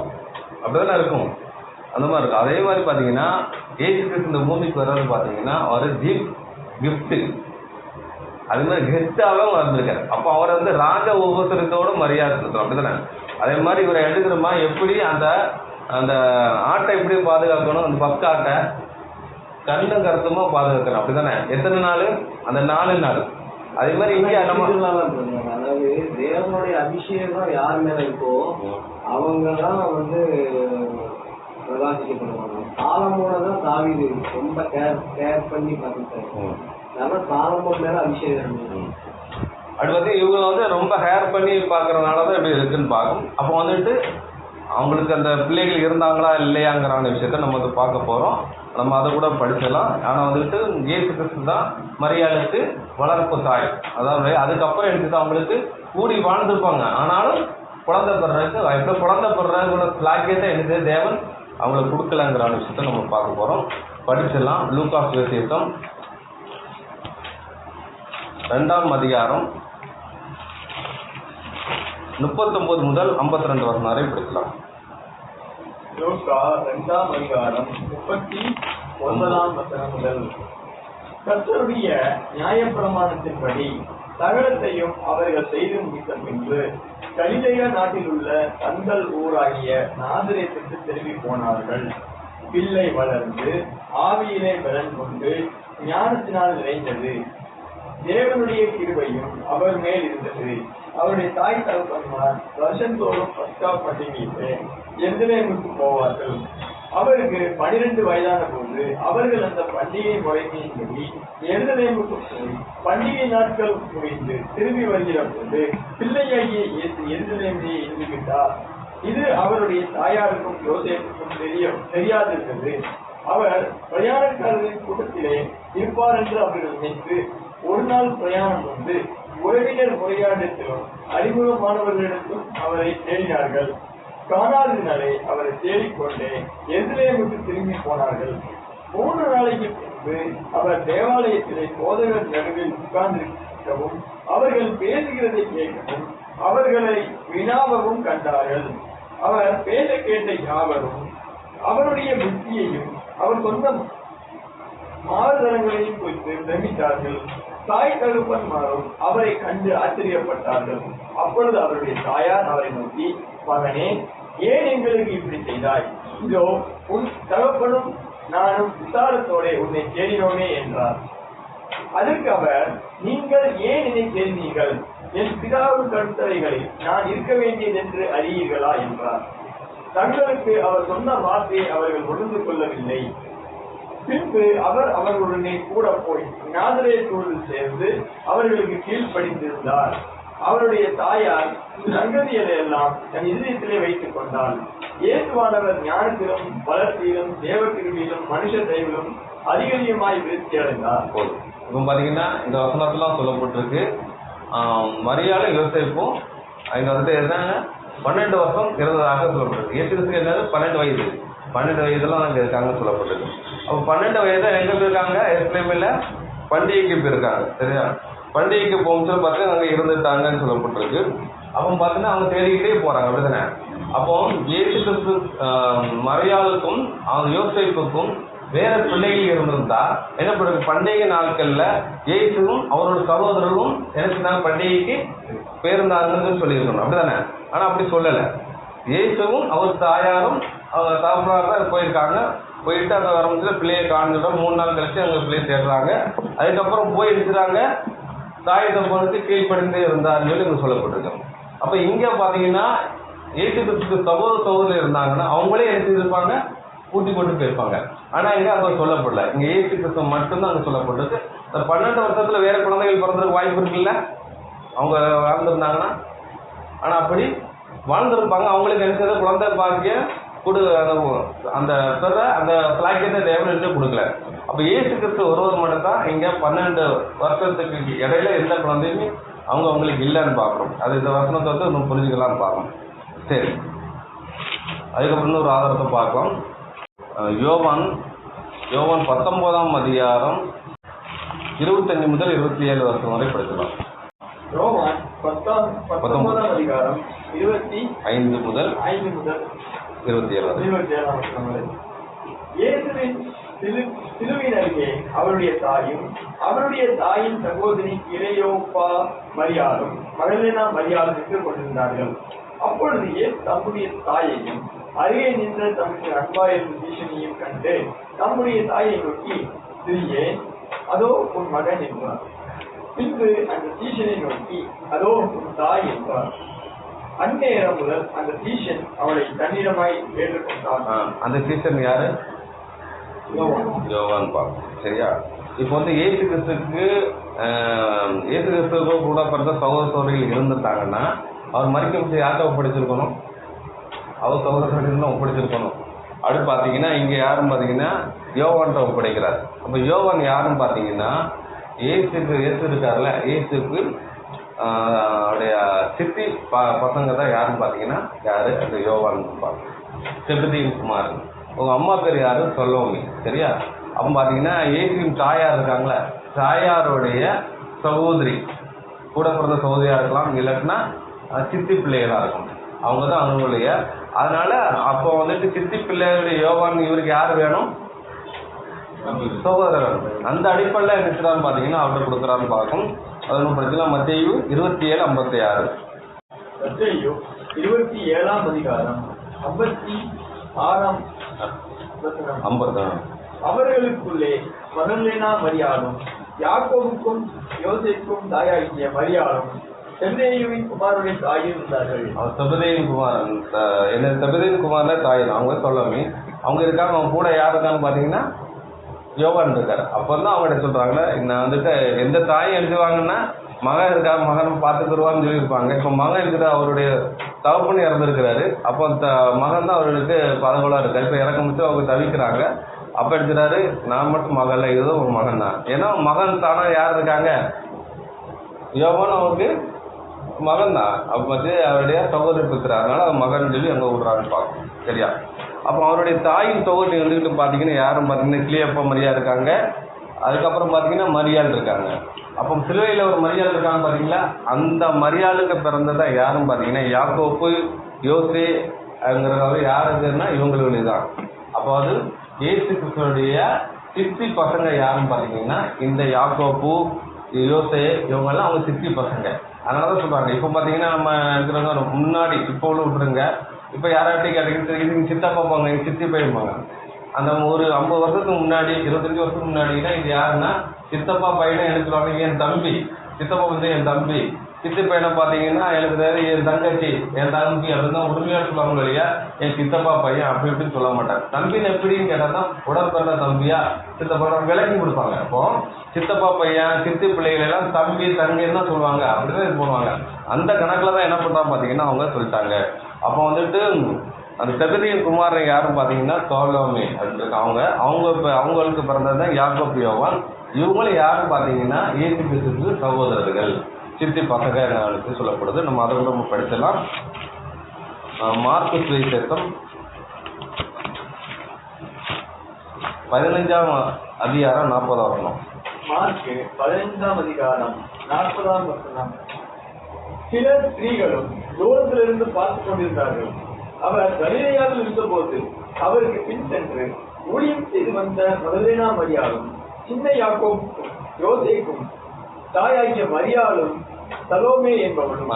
அப்படிதானே இருக்கும். அந்த மாதிரி இருக்கும். அதே மாதிரி பாத்தீங்கன்னா ஏசு கிறிஸ்து இந்த பூமிக்கு வர்றது பாத்தீங்கன்னா அவர் கிஃப்ட். அது மாதிரி கெஸ்டாவே வந்திருக்காரு. அப்ப அவரை ராஜ உபசரித்தோட மரியாதை செலுத்துறோம். அப்படிதானே? அதே மாதிரி இவரை எடுக்கிறோமா எப்படி அந்த ஆட்டை எப்படி பாதுகாக்கணும்? அந்த பக்க ஆட்டை கண்ணும் கருத்துமா பாதுகாக்கணும். அப்படிதானே? எத்தனை நாள்? அந்த 4 நாள். அதே மாதிரி இங்கே அதாவது தேவனுடைய அபிஷேகம் யார் மேல இருக்கோ அவங்கதான் பிரகாசிக்கப்படுவாங்க. சாலமோனதான் தாவீது ரொம்ப கேர் பண்ணி பார்த்துட்டாரு. அதனால சாலமோன் மேல அபிஷேகம். அது இவங்க ரொம்ப ஹேர் பண்ணி பாக்குறதுனாலதான் இப்படி இருக்குன்னு பார்க்கும். அப்போ அவங்களுக்கு அந்த பிள்ளைகள் இருந்தாங்களா இல்லையாங்கிற விஷயத்த நம்ம பார்க்க போறோம். நம்ம அதை கூட படிச்சிடலாம். ஆனா இயேசு கிறிஸ்து தான் மரியாளுக்கு வளர்ப்பு தாய். அதாவது அதுக்கப்புறம் எடுத்துட்டு அவங்களுக்கு கூடி வாழ்ந்துருப்பாங்க. ஆனாலும் குழந்தை பெறதுக்கு வாய்ப்பு, குழந்தை பெறதுக்குள்ள பிளாக்கியத்தை எனக்கு தேவன் அவங்களுக்கு கொடுக்கலங்கிற விஷயத்த நம்ம பார்க்க போறோம். படிச்சிடலாம். லூக்கா சுவிசேஷம் 2ஆம் அதிகாரம் 39 முதல் 52 வரை படிக்கலாம். லூக்கா 2ஆம் அதிகாரம் 39ஆம் வசனம் முதல். கர்த்தருடைய நியாயப்பிரமாணத்தின்படி சகலத்தையும் அவர்கள் செய்து முடித்த பின்பு கலிலேயா நாட்டில் உள்ள தங்கள் ஊராகிய நாசரேத்துக்கு திரும்பி போனார்கள். பிள்ளை வளர்ந்து ஆவியிலே பலன் கொண்டு ஞானத்தினால் நிறைந்தது. தேவனுடைய கிருபையும் அவர் மேல் இருந்தது. அவருடைய தாய் தகப்பன்மார் வருஷந்தோறும் பஸ்கா பண்டிகையிலே எருசலேமுக்கு போவார்கள். அவருக்கு 12 வயதான போது அவர்கள் அந்த பண்டிகை முறைமையின்படி எருசலேமுக்கு போய் பண்டிகை நாட்கள் முடிந்து திரும்பி வருகிற போது பிள்ளையாகிய இயேசு எருசலேமிலே இருந்துவிட்டார். இது அவருடைய தாயாருக்கும் யோசேப்புக்கும் தெரியாதிருந்தது. அவர் பிரயாணக்காரர்களின் கூட்டத்திலே இருப்பார் என்று அவர்கள் நினைத்து ஒரு நாள் பிரயாணம் வந்து உறவினர் முறையாடத்திலும் அறிமுகமானவர்களிடத்தும் அவரை தேடினார்கள். காணாததினாலே அவரை தேடிக்கொண்டே எருசலேமுக்கு திரும்பி போனார்கள். 3 நாளைக்கு பின்பு அவர் தேவாலயத்திலே போதகர் நடுவில் உட்கார்ந்திருக்கவும் அவர்கள் பேசுகிறதை கேட்கவும் அவர்களை வினாவவும் கண்டார்கள். அவர் பேச கேட்ட யாவரும் அவருடைய புத்தியையும் அவர் சொந்த மாறுதலங்களையும் குறித்து பிரமித்தார்கள். தாய் தகப்பன்மாரும் அவரை கண்டு ஆச்சரியப்பட்டார்கள். அப்பொழுது அவருடைய தாயார் அவரை நோக்கி, மகனே, ஏன் எங்களுக்கு இப்படி செய்தாய்? இதோ உன் தகப்பனும் நானும் விசாரத்தோட உன்னை தேடினோமே என்றார். அதற்கு அவர், நீங்கள் ஏன் என்னை தேடினீர்கள்? என் பிதாவின் கருத்தவைகளில் நான் இருக்க வேண்டியது என்று அறியீர்களா என்றார். தங்களுக்கு அவர் சொன்ன வார்த்தையை அவர்கள் உணர்ந்து கொள்ளவில்லை. பின்பு அவர் அவர்களுடனே கூட போய் நாசரேத்தோடு சேர்ந்து அவர்களுக்கு கீழ்ப்படிந்திருந்தார். அவருடைய தாயார் சங்கதிகளை எல்லாம் தன் இதயத்திலே வைத்துக் கொண்டாள். இயேசுவானவர் ஞானத்திலும் வளர்ச்சியிலும் தேவக்கிருவியிலும் மனுஷ தயவிலும் அதிகமாய் விருத்தி அடைந்தார். இப்போ பாத்தீங்கன்னா இந்த வசனத்தெல்லாம் சொல்லப்பட்டிருக்கு. மரியாதை யோசேப்பும் இங்க வந்துட்டு என்னங்க 12 வருஷம் இருந்ததாக சொல்லப்பட்டிருக்கு. இயேசு கிறிஸ்துக்கு என்னது 12 வயது. 12 வயதுலாம் அங்கே இருக்காங்க சொல்லப்பட்டிருக்கு. அப்போ 12 வயது எங்க போயிருக்காங்க? எருசலேமில் பண்டிகைக்கு போயிருக்காங்க. சரியா? பண்டிகைக்கு போகும்போது பார்த்தீங்கன்னா அங்கே இருந்துட்டாங்கன்னு சொல்லப்பட்டிருக்கு. அப்போ பார்த்தீங்கன்னா அவங்க தேடிக்கிட்டே போறாங்க, அப்படிதானே? அப்போ இயேசு கிறிஸ்து மரியாளுக்கும் அவங்க யோசேப்புக்கும் வேற பிள்ளைகள் இருந்திருந்தா என்ன பண்ணுறது? பண்டிகை நாட்கள்ல இயேசுவும் அவரோட சகோதரரும் என்ன பண்டிகைக்கு போயிருந்தாங்கன்னு சொல்லியிருக்கணும், அப்படிதானே? ஆனா அப்படி சொல்லலை. இயேசுவும் அவர் தாயாரும் அவங்க தகப்பனார் தான் போயிருக்காங்க. போயிட்டு அங்கே வரமுடியல, பிள்ளையை காண்கிறோம். 3 நாள் கழிச்சு அங்கே பிள்ளையை தேடுறாங்க. அதுக்கப்புறம் போய் எடுத்துறாங்க. தாய் தகப்பனுக்கு கீழ்ப்படிந்தே இருந்தாருன்னு சொல்லி இங்கே சொல்லப்பட்டிருக்கோம். அப்போ இங்கே பார்த்தீங்கன்னா இயேசு கிறிஸ்துக்கு சகோதரர் இருந்தாங்கன்னா அவங்களே என்ன செய்திருப்பாங்க? கூட்டி கொண்டு போயிருப்பாங்க. ஆனால் இங்கே அங்கே சொல்லப்படல. இங்கே இயேசு கிறிஸ்து மட்டும்தான் அங்கே சொல்லப்பட்டிருக்கு. இந்த 12 வருஷத்துல வேற குழந்தைகள் பிறந்ததுக்கு வாய்ப்பு இருக்குல்ல? அவங்க வாழ்ந்துருந்தாங்கன்னா. ஆனால் அப்படி வாழ்ந்துருப்பாங்க. அவங்களுக்கு என்ன செய்த குழந்தை பாக்கியம் அந்த பிளாக்கியத்தை தேவையிட்டு கொடுக்கல. அப்போ இயேசு கிறிஸ்து ஒருவர் மட்டும் தான் இங்கே 12 வருஷத்துக்கு இடையில எந்த குழந்தையுமே அவங்களுக்கு இல்லைன்னு பார்க்கணும். அது இந்த வசனத்தை வந்து இன்னும் புரிஞ்சுக்கலாம்னு பார்க்கணும். சரி, அதுக்கப்புறம் ஒரு ஆதாரத்தை பார்க்கலாம். யோவான் 19ஆம் அதிகாரம் 25 முதல் 27 வருஷம் வரை படிக்கலாம். யோவான் 19ஆம் அதிகாரம் 25 முதல் 27 வரை. இயேசுவின் சிலுவையின் அருகே அவருடைய தாயும் அவருடைய தாயின் சகோதரி கிளையோப்பா மரியாளும் மகதலேனா மரியாளும் நின்று கொண்டிருந்தார்கள். அப்பொழுது இயேசு தம்முடைய தாயையும் அருகே நின்ற தம்முடைய அன்பாயிருந்த சீஷனையும் கண்டு தம்முடைய தாயை நோக்கி, ஸ்திரீயே, அதோ உன் மகன் என்றார். பின்பு அந்த சீஷனை நோக்கி, அதோ உன் தாய் என்றார். அந்நேரம் முதல் அந்த சீஷன் அவளை தன்னிடமாய் ஏற்றுக்கொண்டான். அந்த சீஷன் யாரு? யோவான் பாப்போம். சரியா? இப்போ வந்து இயேசு கிறிஸ்துக்கு கூட பிறந்த சகோதரர்கள் இருந்துட்டாங்கன்னா அவர் மறிக்க முடிச்சு யார்கிட்ட ஒப்படைச்சிருக்கணும்? அவர் சகோதரர்கள் தான் ஒப்படைச்சிருக்கணும். அப்படி பார்த்தீங்கன்னா இங்கே யாரும் பார்த்தீங்கன்னா யோவான்கிட்ட ஒப்படைக்கிறார். அப்போ யோவான் யாருன்னு பார்த்தீங்கன்னா இயேசு இருக்காருல்ல, இயேசுக்கு அவருடைய சித்தி பசங்க தான் யாருன்னு பார்த்தீங்கன்னா யாரு? அந்த யோவான் செபதேயு குமார். உங்க அம்மா பேர் யாரு? சொல்லோமி. சரியா? அப்போ பார்த்தீங்கன்னா இயேசுவின் தாயார் இருக்காங்களே, தாயாருடைய சகோதரி, கூட பிறந்த சகோதரியா இருக்கலாம், இல்லாட்டினா சித்தி பிள்ளைகளா இருக்கும். அவங்க தான் அவங்களுடைய. அதனால அப்போ வந்துட்டு சித்தி பிள்ளைகளுடைய யோவான் இவருக்கு யார் வேணும்? சகோதரர். அந்த அடிப்படையில் என்ன செய்யறான்னு பார்த்தீங்கன்னா அவர்கிட்ட கொடுக்குறான்னு பார்க்கும். அதனும் பிரச்சனை மத்தேயு 27:56. மத்தேயு 27ஆம் அதிகாரம் 56ஆம் வசனம். அவர்களுக்குள்ளே மகதலேனா மரியாளும் யாக்கோபுக்கும் யோசேப்புக்கும் தாயாகிய மரியாளும் செபதேயுவின் குமாரனுடைய தாயும் இருந்தார்கள். அவர் செபதேயின் குமாரன், என்ன செபதேயின் குமாரனே தாய் தான். அவங்க சொல்லாமே அவங்க இருக்காங்க. அவங்க கூட யார் இருக்கான்னு பார்த்தீங்கன்னா யோவான் இருக்காரு. அப்போ தான் அவங்ககிட்ட சொல்றாங்க, நான் வந்துட்டு எந்த தாயும் எழுதுவாங்கன்னா மகன் இருக்கா, மகன் பார்த்துக்குருவான்னு சொல்லியிருப்பாங்க. இப்போ மகன் இருக்கிற அவருடைய தகப்பன் இறந்துருக்கிறாரு. அப்போ மகன் தான் அவர்களுக்கு பதவியாக இருக்காரு. இப்போ இறக்க முடிச்சு அவங்க தவிக்கிறாங்க. அப்போ எடுத்துறாரு, நான் மட்டும் மகன் இல்லை, இதுவும் ஒரு மகன் தான். ஏன்னா மகன் தானே யார் இருக்காங்க, யோவான் அவருக்கு மகன் தான். அப்போ வந்து அவருடைய சகோதரி புத்திரர், அதனால அவர் மகன் சொல்லி அங்கே விடுறான்னு பார்க்கணும். சரியா? அப்போ அவருடைய தாயின் சகோதரி வந்துக்கிட்டு பார்த்தீங்கன்னா யாரும் பார்த்தீங்கன்னா கிளியப்பா மரியா இருக்காங்க. அதுக்கப்புறம் பார்த்தீங்கன்னா மரியாள் இருக்காங்க. அப்போ சிலுவையில் ஒரு மரியாள் இருக்காங்க பார்த்தீங்களா, அந்த மரியாளுக்கு பிறந்ததான் யாரும் பார்த்தீங்கன்னா யாக்கோப்பு யோசே அங்கிறவர் யாருக்குன்னா இவங்களுடைய தான். அப்போ அது இயேசு கிறிஸ்துவனுடைய சித்தி பசங்க யாருன்னு பார்த்தீங்கன்னா இந்த யாக்கோப்பு யோசே இவங்கெல்லாம் அவங்க சித்தி பசங்க. அதனால தான் சொல்கிறாங்க. இப்போ பார்த்தீங்கன்னா நம்ம இருக்கிறவங்க முன்னாடி இப்போ உள்ள விட்டுருங்க, இப்போ யாராட்டையும் கேட்டீங்கன்னா இதுக்கு சித்தப்பா போங்க, எங்கள் சித்தி போயிருப்பாங்க. அந்த ஒரு 50 வருஷத்துக்கு முன்னாடி 25 வருஷத்துக்கு முன்னாடினா இது யாருன்னா சித்தப்பா பையனை எனக்கு சொல்லுவாங்க என் தம்பி, சித்தப்பா வந்து என் தம்பி, சித்தி பையனை பார்த்தீங்கன்னா எனக்கு தெரியாது என் தங்கச்சி, என் தம்பி அப்படின்னு தான் உரிமையாக சொல்லுவாங்க இல்லையா, என் சித்தப்பா பையன் அப்படி இப்படின்னு சொல்ல மாட்டாங்க. தம்பின்னு எப்படின்னு கேட்டால் தான் உடற்பிறந்த தம்பியா சித்தப்பா விலக்கி கொடுப்பாங்க. அப்போ சித்தப்பா பையன் சித்தி பிள்ளைகள் எல்லாம் தம்பி தங்கின்னு தான் சொல்லுவாங்க, அப்படிதான் இது பண்ணுவாங்க. அந்த கணக்கில் தான் என்ன பண்ணுறாங்க பார்த்தீங்கன்னா அவங்க சொல்லிட்டாங்க. அப்போ வந்துட்டு அந்த செபதேயின் குமாரன் யாரும் பார்த்தீங்கன்னா சோலோமே அப்படின்னு அவங்களுக்கு பிறந்தது தான் யாக்கோப்பு யோவான். இவங்களும் யாரும் பார்த்தீங்கன்னா இயேசு கிறிஸ்துவுக்கு சகோதரர்கள், சித்தி பசங்க எங்களுக்கு சொல்லப்படுது. நம்ம அதை கூட நம்ம படிச்சிடலாம். மார்க்கு சுவிசேஷம் 15ஆம் அதிகாரம் 40ஆம் வசனம். மார்க்கு 15ஆம் அதிகாரம் 40ஆம் வசனம். சில ஸ்திரீகளும் தூரத்திலிருந்து பார்த்துக் கொண்டிருந்தார்கள். அவர் கலிலேயாவில் இருந்தபோது அவருக்கு பின் சென்று ஊழியம் செய்து வந்த மகதலேனா மரியாளும் சின்ன யாக்கோபுக்கும் யோசேக்கும் தாயாகிய மரியாளும் சலோமே என்பவளும்.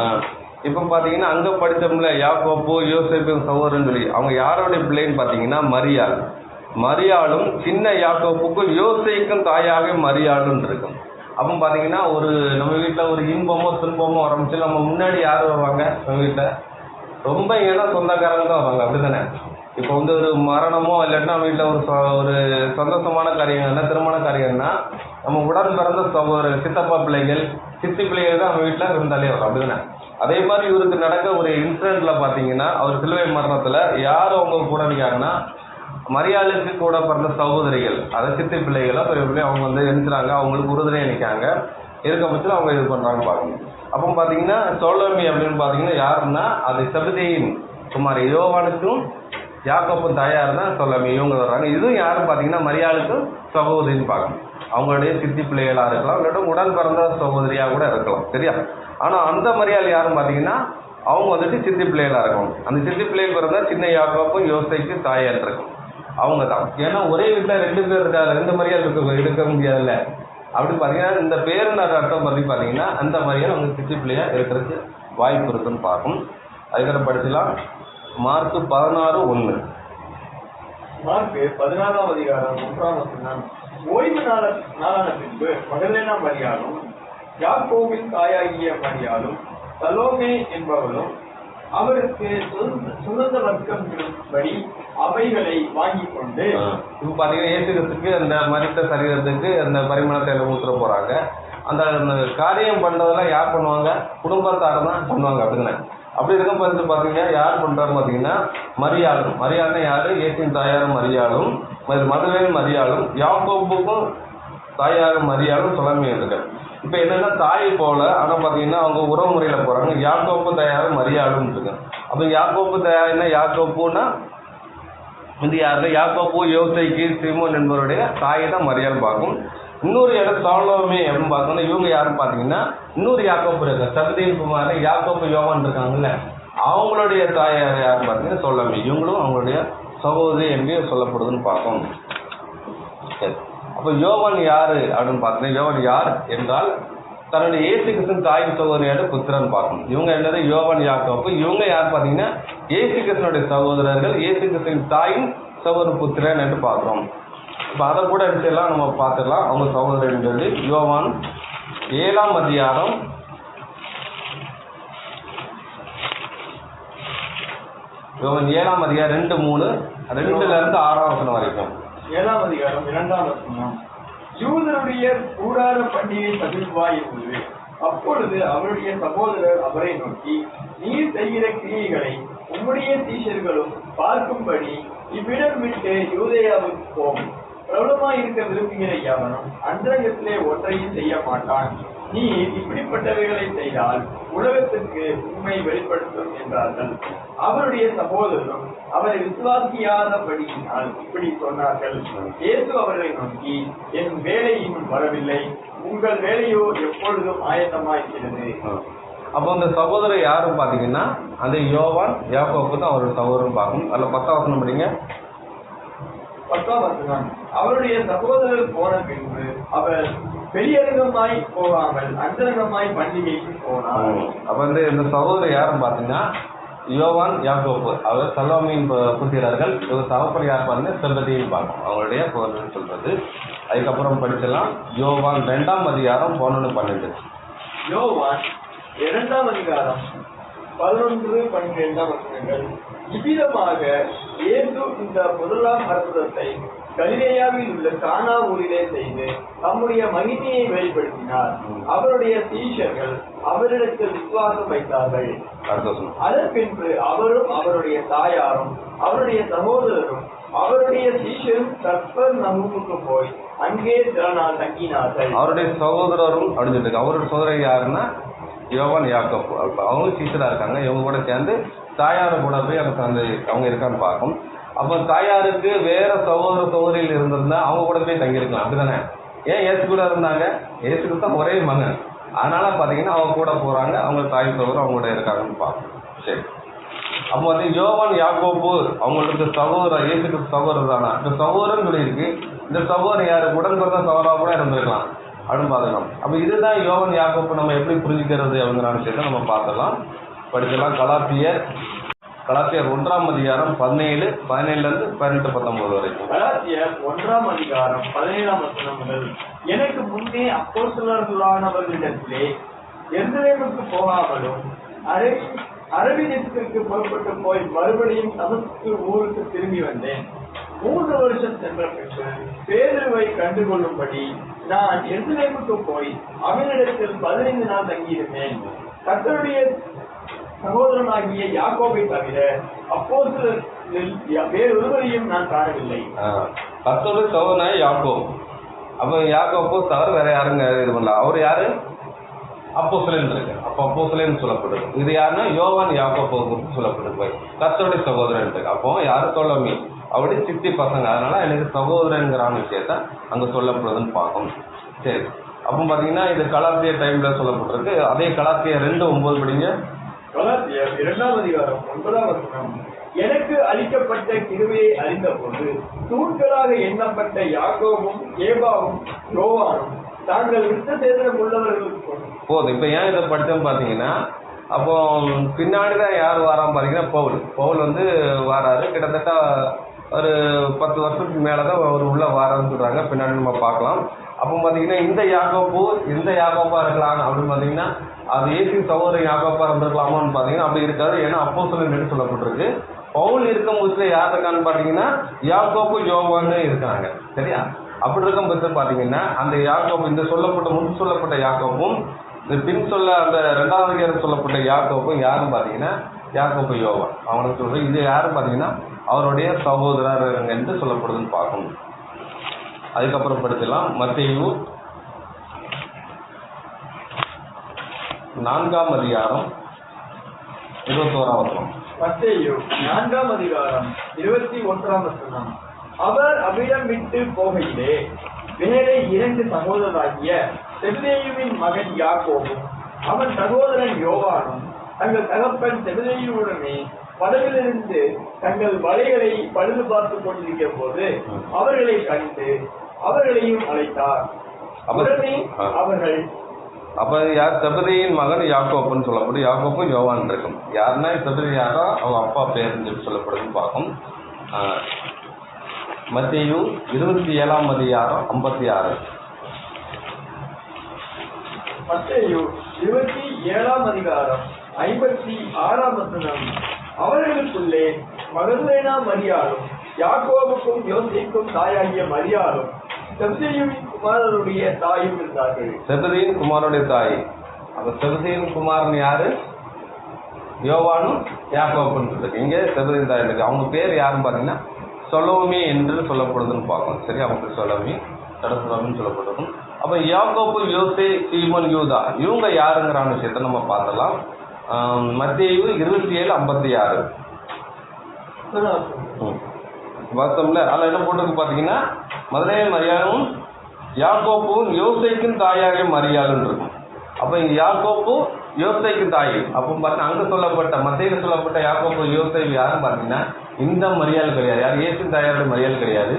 இப்போ பார்த்தீங்கன்னா அங்கே படித்தோம்ல யாக்கோப்பு யோசேப்பு சகோதரன் சொல்லி அவங்க யாரோடைய பிள்ளைன்னு பார்த்தீங்கன்னா மரியாள். மரியாளும் சின்ன யாக்கோப்புக்கும் யோசேக்கும் தாயாக மரியாளும் இருக்கும். அப்போ பார்த்தீங்கன்னா ஒரு நம்ம வீட்டில் ஒரு இன்பமோ துன்பமோ ஆரம்பிச்சு நம்ம முன்னாடி யார் வருவாங்க, நம்ம வீட்டில் ரொம்ப ஏன்னா சொந்தக்காரங்க தான் வருவாங்க, அப்படி தானே? இப்போ வந்து ஒரு மரணமோ இல்லாட்டினா வீட்டில் ஒரு சந்தோஷமான காரியங்கள்னா திருமண காரியம்னா நம்ம உடன் பிறந்த சகோதரர் சித்தப்பா பிள்ளைகள் சித்தி பிள்ளைகள் தான் நம்ம வீட்டில் இருந்தாலே வரும், அப்படி தானே? அதே மாதிரி இவருக்கு நடக்க ஒரு இன்சிடென்ட்ல பார்த்தீங்கன்னா அவர் சிலுவை மரணத்தில் யார் அவங்க கூட இருக்காங்கன்னா மரியாளுக்கு கூட பிறந்த சகோதரிகள், அதை சித்தி பிள்ளைகளோ பெரிய பிள்ளை அவங்க வந்து எழுந்துறாங்க, அவங்களுக்கு உறுதுணையாக நிற்காங்க. இருக்க பட்சத்தில் அவங்க இது பண்ணுறாங்க பார்க்கணும். அப்போ பார்த்தீங்கன்னா சோலோமி அப்படின்னு பார்த்தீங்கன்னா யாருன்னா அது செபதேயின் குமார் யோவானுக்கும் யாக்கோப்பும் தாயார் தான் சோலோமி, இவங்க வர்றாங்க. இதுவும் யாரும் பார்த்தீங்கன்னா மரியாளுக்கும் சகோதரின்னு பார்க்கணும். அவங்களுடைய சித்தி பிள்ளைகளாக இருக்கலாம், இல்லாட்டும் உடன் பிறந்த சகோதரியாக கூட இருக்கலாம், சரியா? ஆனால் அந்த மரியாள் யாரும் பார்த்தீங்கன்னா அவங்க வந்துட்டு சித்தி பிள்ளைகளாக இருக்கணும். அந்த சித்தி பிள்ளைகள் பிறந்தா சின்ன யாக்கோப்பும் யோசைக்கு தாயார் இருக்கும், அவங்க தான். ஏன்னா ஒரே வீட்டில் 2 பேர் இருக்காங்க, 2 மரியாள் இருக்க முடியாதுல்ல. அப்படி பார்த்தீங்கன்னா இந்த பேருன்ற அர்த்தம் பற்றி பார்த்தீங்கன்னா அந்த மரியாள் அவங்க சித்தி பிள்ளையாக இருக்கிறதுக்கு வாய்ப்பு இருக்குன்னு பார்க்கும். அதுக்கப்புறம் படிச்சுலாம் மார்க்கு 16:1. மார்க்கு 16ஆம் அதிகாரம் 1ஆம் வசனம். ஓய்வு நாளான பின்பு மகதலேனா மரியாளும் யாக்கோபின் தாயாகிய மரியாளும் சலோமே என்பவளும் அவருக்கு சுகந்த வர்க்கம் படி அவைகளை வாங்கி கொண்டு இப்போ பார்த்தீங்கன்னா இயேசு கிறிஸ்துக்கு அந்த மரித்த சரீரத்துக்கு அந்த பரிமாணத்தை ஊற்றுற போகிறாங்க. அந்த காரியம் பண்ணுறதெல்லாம் யார் பண்ணுவாங்க, குடும்பத்தார் தான் பண்ணுவாங்க, அப்படிதானே? அப்படி இருக்க பார்த்து பார்த்தீங்கன்னா யார் பண்ணுறாரு பார்த்தீங்கன்னா மரியாளும். மரியாள்னா யார், இயேசுவின் தாயாரும் மரியாளும், மதுரையும் மரியாளும், யாக்கோப்புக்கும் தாயாரும் மரியாளும் சொல்லாமே இருக்காரு. இப்போ என்னன்னா தாய் போல, ஆனால் பார்த்தீங்கன்னா அவங்க உறவு முறையில் போகிறாங்க. யாக்கோப்பு தயாரும் மரியாளும் இருக்கு. அப்போ யாக்கோப்பு தயாரினா யாக்கோப்புன்னா வந்து யாருன்னா யாக்கோப்பு யோசைக்கு சிமோன் என்பவருடைய தாயை தான் மரியாள் பார்க்கும். இன்னொரு இடம் சோலோமே அப்படின்னு பார்த்தோம்னா இவங்க யாரும் பார்த்தீங்கன்னா இன்னொரு யாக்கோப்பு இருக்காங்க, செபதேயின் குமாரன் யாக்கோப்பு யோவான் இருக்காங்கல்ல, அவங்களுடைய தாயார் யாருன்னு பார்த்தீங்கன்னா சோலோமே. இவங்களும் அவங்களுடைய சகோதரி என்று சொல்லப்படுதுன்னு பார்க்கும். சரி, அப்போ யோவான் யாரு அப்படின்னு பார்த்தீங்கன்னா யோவான் யார் என்றால் தன்னுடைய இயேசு கிறிஸ்துவின் தாயின் சகோதரியான புத்திரன் பார்க்கணும். இவங்க என்னது யோவான் யாக்கோப்பு. இவங்க யார் பார்த்தீங்கன்னா இயேசு கிறிஸ்துவனுடைய சகோதரர்கள், இயேசு கிறிஸ்துவின் தாயின் சகோதர புத்திரன் என்று பார்க்குறோம். இப்போ அதை கூட எடுத்துலாம் நம்ம பார்த்துடலாம் அவங்க சகோதரன் சொல்லி. யோவான் 7ஆம் அதிகாரம் 2:3 2லிருந்து 6ஆம் வசனம் வரைக்கும். 7ஆம் அதிகாரம் 2ஆம் வசனம். யூதருடைய கூடார பண்டிகை சமீபமாய் இருந்தது. அப்பொழுது அவருடைய சகோதரர் அவரை நோக்கி, நீர் செய்கிற கிரியைகளை உம்முடைய சீஷர்களும் பார்க்கும்படி இவ்விடம் விட்டு யூதேயாவுக்கு போம். பிரபலமாய் இருக்க விரும்புகிற எவனும் அந்தரங்கத்திலே ஒன்றையும் செய்ய மாட்டான். நீ இப்படிப்பட்டவைகளை செய்தால் உலகத்திற்கு உண்மை வெளிப்படுத்தும் என்றார்கள். அவருடைய சகோதரரும் அவரை விசுவாசியாதபடியினால் இப்படி சொன்னார்கள். இயேசு அவர்களை நோக்கி, என் வேலை இன்னும் வரவில்லை, உங்கள் வேலையோ எப்பொழுதும் ஆயத்தமாயிருக்கிறது. அப்போ அந்த சகோதரர் யாரும் பாத்தீங்கன்னா அந்த யோவான் யாக்கோபு தான் அவரோட சகோதரன் பார்க்கணும். அதுல 10ஆம் வசனம் படிங்க. 10ஆம் வசனம். அவருடைய சகோதரர் போன பின்பு அவர் வெளியரங்கமாய் போகாமல் அந்தரங்கமாய் பண்டிகைக்கு போனார். அப்ப இந்த சகோதரர் யாரும் பாத்தீங்கன்னா யோவான் யாக்கோபு, அவர் சலோமியின் புத்திரர்கள். இவர் தகப்பன் யார் பாருங்க, செபதேயுன்னு பார்க்கணும் அவங்களுடைய சகோதரன் சொல்றது. அதுக்கப்புறம் படிச்சலாம் யோவான் 2ஆம் அதிகாரம் 11-12. யோவான் 2ஆம் அதிகாரம் 11-12 வசனங்கள். இவ்விதமாக இயேசு இந்த முதலாம் அற்புதத்தை கலிலேயாவில் உள்ள கானா ஊரிலே செய்து தம்முடைய மகிமையை வெளிப்படுத்தினார். அவருடைய சீஷர்கள் அவரிடத்தில் விசுவாசம் வைத்தார்கள். அதன் பின்பு அவரும் அவருடைய தாயாரும் அவருடைய சகோதரரும் அவருடைய சீஷரும் கப்பர்நகூமுக்கு போய் அங்கே சில நாள் தங்கினார்கள். அவருடைய சகோதரரும் அப்படின்னு சொல்லிருக்கு. அவருடைய சகோதரர் யாருன்னா யோவான் யாக்கோபு. அவங்க சீஷரா இருக்காங்க. இவங்க கூட சேர்ந்து தாயாரு கூட போய் அங்க சேர்ந்து அவங்க இருக்கான்னு பார்க்கும். அப்போ தாயாருக்கு வேற சகோதரியில் இருந்திருந்தா அவங்க கூட போய் தங்கியிருக்கலாம், அப்படிதானே? ஏன் இயேசு கூட இருந்தாங்க? இயேசுக்கு தான் ஒரே மகன், அதனால பாத்தீங்கன்னா அவங்க கூட போறாங்க. அவங்க தாய் சகோதரர் அவங்க கூட இருக்காங்கன்னு பார்க்கணும். சரி, அப்போ வந்து யோவான் யாக்கோபு அவங்களுக்கு சகோதரர், இயேசுக்கு சகோதரர் தானா? இந்த சகோதரன் சொல்லியிருக்கு. இந்த சகோதரன் யாரு? உடன் பிறந்த சகோதரா கூட இருந்திருக்கலாம் அப்படின்னு பார்த்துக்கலாம். அப்போ இதுதான் யோவான் யாக்கோபு நம்ம எப்படி புரிஞ்சுக்கிறது அப்படிங்கிற விஷயத்தை நம்ம பார்த்துக்கலாம், படிக்கலாம். கலாத்தியர் 1ஆம் அதிகாரம் 17-18 வரைக்கும். கலாத்தியர் 1ஆம் அதிகாரம் 17ஆம் வசனம் முதல். எனக்கு முன்னே அப்போஸ்தலர்களானவர்களிடத்திலே எருசலேமுக்கு போகாமலும் அரபிதேசத்திற்கு புறப்பட்டு போய் மறுபடியும் தமஸ்கு ஊருக்கு திரும்பி வந்தேன். 3 வருஷம் சென்ற பின்பு பேதுருவை கண்டுகொள்ளும்படி நான் எருசலேமுக்கு போய் அவனிடத்தில் 15 நாள் தங்கியிருந்தேன். கர்த்தருடைய சகோதரனாகிய யாக்கோபை தவிர அப்போஸ்தலரில் வேறொருவரையும் நான் காணவில்லை. கர்த்தருடைய சகோதரனாகிய யாக்கோபு. அப்ப யாக்கோபு தவிர வேற யாருங்க இது பண்ணல. அவர் யாரு? அப்போஸ்தலன் இருக்கு. அப்ப அப்போஸ்தலன் சொல்லப்படுது. இது யாருன்னா யோவான் யாக்கோபு சொல்லப்படுது. கர்த்தருடைய சகோதரன் இருக்கு. அப்போ யாரு? தோழமை, அவருடைய சித்தி பசங்க. அதனால எனக்கு சகோதரங்கிற விஷயத்த அங்க சொல்லப்படுதுன்னு பார்க்கணும். சரி, அப்போ பாத்தீங்கன்னா இது கலாத்திய டைம்ல சொல்லப்பட்டிருக்கு. அதே கலாத்தியர் 2:9 படிங்க. கலாத்தியர் 2ஆம் அதிகாரம் 9ஆம் வசனம். எனக்கு அளிக்கப்பட்ட கிருபையை அறிந்த போது தூண்களாக எண்ணப்பட்ட யாக்கோபும் ஏபாவும் யோவானும் தாங்கள் விருத்த சேதனம் உள்ளவர்களுக்கு போதும். இப்ப ஏன் இதை படிச்சோம் பாத்தீங்கன்னா, அப்போ பின்னாடிதான் யார் வாராம பாத்தீங்கன்னா பவுல் வந்து வாராரு. கிட்டத்தட்ட ஒரு 10 வருஷத்துக்கு மேலதான் அவர் உள்ள வாரான்னு சொல்றாங்க. பின்னாடி நம்ம பார்க்கலாம். அப்போ பாத்தீங்கன்னா இந்த யாக்கோபு எந்த யாக்கோபா இருக்கலாம் அப்படின்னு பாத்தீங்கன்னா, அது இயேசு சகோதரன் யாக்கோபா இருந்திருக்கலாமான்னு பாத்தீங்கன்னா அப்படி இருக்காது. ஏன்னா அப்போஸ்தலன் சொல்லப்பட்டிருக்கு. பவுல் இருக்கும் போதுல யார் இருக்கான்னு பாத்தீங்கன்னா யாக்கோபு யோவான்னு இருக்காங்க. சரியா? அப்படி இருக்கும் பட்சம் பாத்தீங்கன்னா அந்த யாக்கோபு இந்த சொல்லப்பட்ட முன் சொல்லப்பட்ட யாக்கோபும் இந்த பின் சொல்ல அந்த 2ஆவது அதிகாரம் சொல்லப்பட்ட யாக்கோபும் யாரும் பாத்தீங்கன்னா யாக்கோபு யோவான் அவனுக்கு சொல்றது. இது யாரும் பாத்தீங்கன்னா அவருடைய சகோதரர் என்று சொல்லப்படுதுன்னு பார்க்கணும். அதுக்கப்புறம் படிக்கலாம். மத்தேயு 4ஆம் அதிகாரம் 21ஆம் வசனம். மத்தேயு 4ஆம் அதிகாரம் 21ஆம் வசனம். அவர் அவ்விடம் விட்டு போகையிலே வேறு 2 சகோதரராகிய செபதேயுவின் மகன் யாக்கோபும் அவன் சகோதரன் யோவானும் தங்கள் தகப்பன் செபதேயுவுடனே படவிலிருந்து தங்கள் வலைகளை பழுது பார்த்துக் கொண்டிருக்கிற போது அவர்களை கண்டு அவர்களையும் அழைத்தார். உடனே அவர்கள் அப்ப யார்? செபதேயின் மகன் யாக்கோப்புன்னு சொல்லப்படும். யாக்கோப்பும் யோவான் இருக்கும். யாருன்னா செபதே யாரோ அவங்க அப்பா பேருன்னு சொல்லி சொல்லப்படுதுன்னு பார்க்கும். மத்தேயு 27ஆம் அதிகாரம் 56. மத்தேயு 27ஆம் அதிகாரம் 56ஆம் வசனம். அவர்களுக்குள்ளே மகதலேனா மரியாளும் யாக்கோபுக்கும் யோசேக்கும் தாயாகிய மரியாளும் செபதேயுவின் குமாரருடைய தாயும் இருந்தார்கள். செபதேயின் குமாரனுடைய தாய் அப்ப செபதேயின் குமாரன் யாரு? யோவானும் யாக்கோப்புன்னு இருக்கு. இங்கே செபதேயின் தாய் இருக்கு. அவங்க பேர் யாருன்னு பாத்தீங்கன்னா சொலோமி என்று சொல்லப்படுதுன்னு பார்க்கணும். சரி, அவங்க சொலோமி தடசுலோமின்னு சொல்லப்படுதும். அப்ப யாக்கோப்பு, யோசே, சீமோன், யூதா இவங்க யாருங்கிற விஷயத்தை நம்ம பார்த்தலாம். மத்தேயு 27:56 பார்த்தோம்ல. அதில் என்ன போட்டிருக்கு பார்த்தீங்கன்னா, முதலே மரியாளும் யாக்கோப்பும் யோசேக்கும் தாயாக மரியாளுன்னு இருக்கும். அப்போ இங்கே யாக்கோப்பு யோசேக்கு தாய். அப்போ பார்த்தீங்கன்னா அங்கே சொல்லப்பட்ட மத்தேயுல சொல்லப்பட்ட யாக்கோப்பு யோசே யாருன்னு பார்த்தீங்கன்னா இந்த மரியாள் கிடையாது. யார்? இயேசு தாயாருடைய மரியாள் கிடையாது,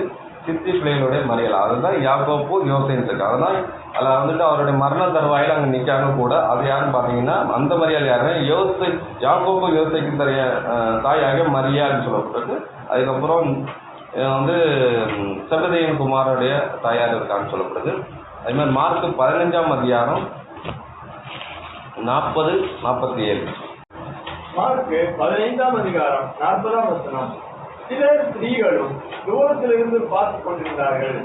சித்தி பிள்ளைகளுடைய மரியாள். அதுதான் யாக்கோப்பு யோசேன்னு இருக்கு. அதனால் அதில் வந்துட்டு அவருடைய மரண தருவாயில் அங்கே நிற்காங்க கூட. அது யாருன்னு பார்த்தீங்கன்னா அந்த மரியாள் யாருன்னா யோசே, யாக்கோப்பு யோசேக்கு தாயாக மரியாள்னு சொல்லப்பட்டிருக்கு. அதுக்கப்புறம் வந்து செபதேயின் குமாரனுடைய தாயார் இருக்கான்னு சொல்லப்படுது. அதே மாதிரி மார்க் 15 40-47. மார்க் 15 சிலர் ஸ்திரீகளும் தூரத்திலிருந்து பார்த்து கொண்டிருந்தார்கள்.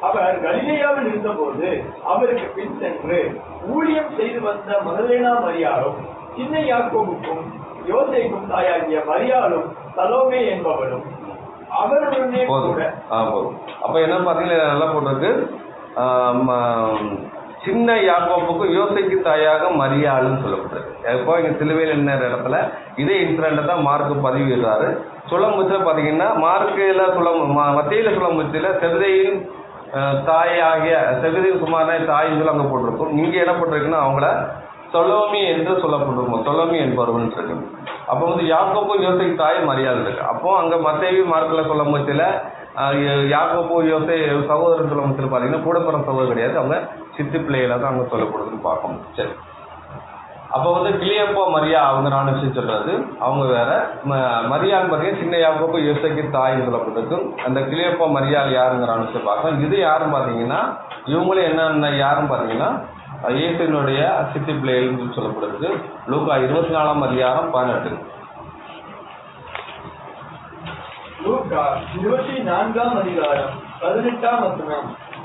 அவர் கலிலேயாவில் இருந்தபோது அவருக்கு பின் சென்று ஊழியம் செய்து வந்த மகதலேனா மரியாளும், சின்ன யாக்கோபுக்கும் யோசேக்கும் தாயாகிய மரியாளும், சலோமே என்பவளும் அவருடனே கூட. அப்ப என்ன பாத்தீங்கன்னா நல்லா போட்டிருக்கு, சின்ன யாக்கோப்புக்கும் யோசேக்கு தாயாக மரியாளுன்னு சொல்லப்பட்டிருக்கு. இப்போ இங்க சிலுவையில் என்ன இடத்துல இதே இன்சிடென்ட் தான் மார்க் பதிவிடுறாரு. சுழம்புச்சில் பார்த்தீங்கன்னா மார்க்கில் மத்தியில சுழம்புச்சில செபதேயின் தாயாகிய செபதேயின் குமாரனை தாயின்னு சொல்லி அங்கே போட்டிருக்கும். இங்கே என்ன போட்டிருக்குன்னா அவங்கள சொலோமி என்று சொல்லப்பட்டிருக்கும். சொலோமி என்பவர்கள் இருக்கு. அப்போ வந்து யாக்கோப்பு யோசேக்கு தாய் மரியாதை இருக்கு. அப்போ அங்கே மத்தேயு மார்க்கில் சொல்லும்போதுல யாக்கோப்பு யோசே சகோதரன் சொல்லும்போது பார்த்தீங்கன்னா கூட பிறந்த சகோதரர் கிடையாது, அவங்க சித்தி பிள்ளைகளை தான் அங்கே சொல்லப்படுதுன்னு பார்க்கணும். சரி, அப்போ வந்து கிளியப்பா மரியா அவங்க நான் விஷயம் சொல்றது அவங்க வேற. மரியான்னு பார்த்தீங்கன்னா சின்ன யாக்கோப்பு யோசேக்கு தாய்ன்னு சொல்லப்பட்டிருக்கு. அந்த கிளியப்பா மரியாள் யாருங்கிற விஷயம் பார்க்கலாம். இது யாருன்னு பார்த்தீங்கன்னா இவங்களே என்னென்ன யாருன்னு பார்த்தீங்கன்னா இயேசுனுடைய சித்தி பிள்ளைகள் சொல்லப்படுது. லூக்கா 24:18. லூக்கா 24:18.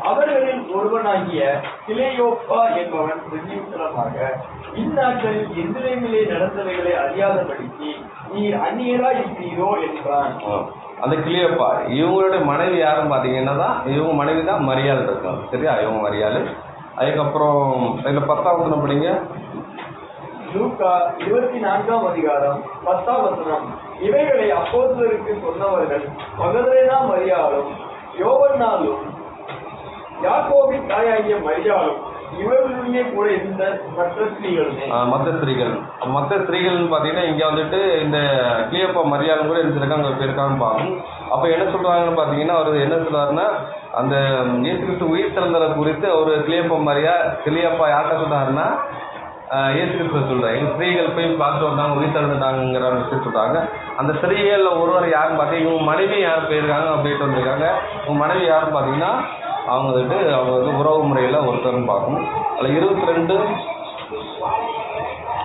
அவர்களில் ஒருவனாகிய கிளேயோப்பா என்பவன் பிரதியுத்தரமாக, இந்நாட்களில் எருசலேமிலே நடந்தவைகளை அறியாதபடிக்கு நீர் அந்நியரா இருக்கிறீரோ என்றான். அந்த கிளியோப்பா இவங்களுடைய மனைவி யாருன்னு பார்த்தீங்கன்னா தான் இவங்க மனைவி தான் மரியாள் இருக்காங்க. சரியா, இவங்க மரியாள். அதுக்கப்புறம் இதில் 10 படிங்க. லூக்கா 24:10. இவைகளை அப்போஸ்தலருக்கு சொன்னவர்கள் மகதலேனா மரியாளும், யோவன்னாலும், யாக்கோபின் தாயாகிய மரியாளும், இவர்களுடனே கூட இருந்த மற்ற ஸ்திரீகள். மற்ற ஸ்திரீகள்னு பார்த்தீங்கன்னா இங்கே வந்துட்டு இந்த கிளியோப்பா மரியாளும் கூட இருக்காங்க போயிருக்காங்கன்னு பார்க்கணும். அப்போ என்ன சொல்றாங்கன்னு பார்த்தீங்கன்னா அவர் என்ன சொல்றாருன்னா அந்த இயேசு கிறிஸ்து உயிர் திறந்ததை குறித்து ஒரு கிளியோப்பா யார்கிட்ட சொல்றாருன்னா இயேசு கிறிஸ்து சொல்றாரு, எங்கள் ஸ்திரீகள் போய் பார்த்துட்டு வந்தாங்க, உயிர் திறந்துட்டாங்கிற விஷயம் சொல்றாங்க. அந்த ஸ்திரீகளில் ஒருவர் யாருன்னு பார்த்தீங்கன்னா இவங்க மனைவி யார் போயிருக்காங்க போயிட்டு வந்திருக்காங்க. உங்க மனைவி யாருன்னு பார்த்தீங்கன்னா அவங்க வந்து உறவு முறையில் ஒருத்தர்னு பார்க்கணும். அதில் 22.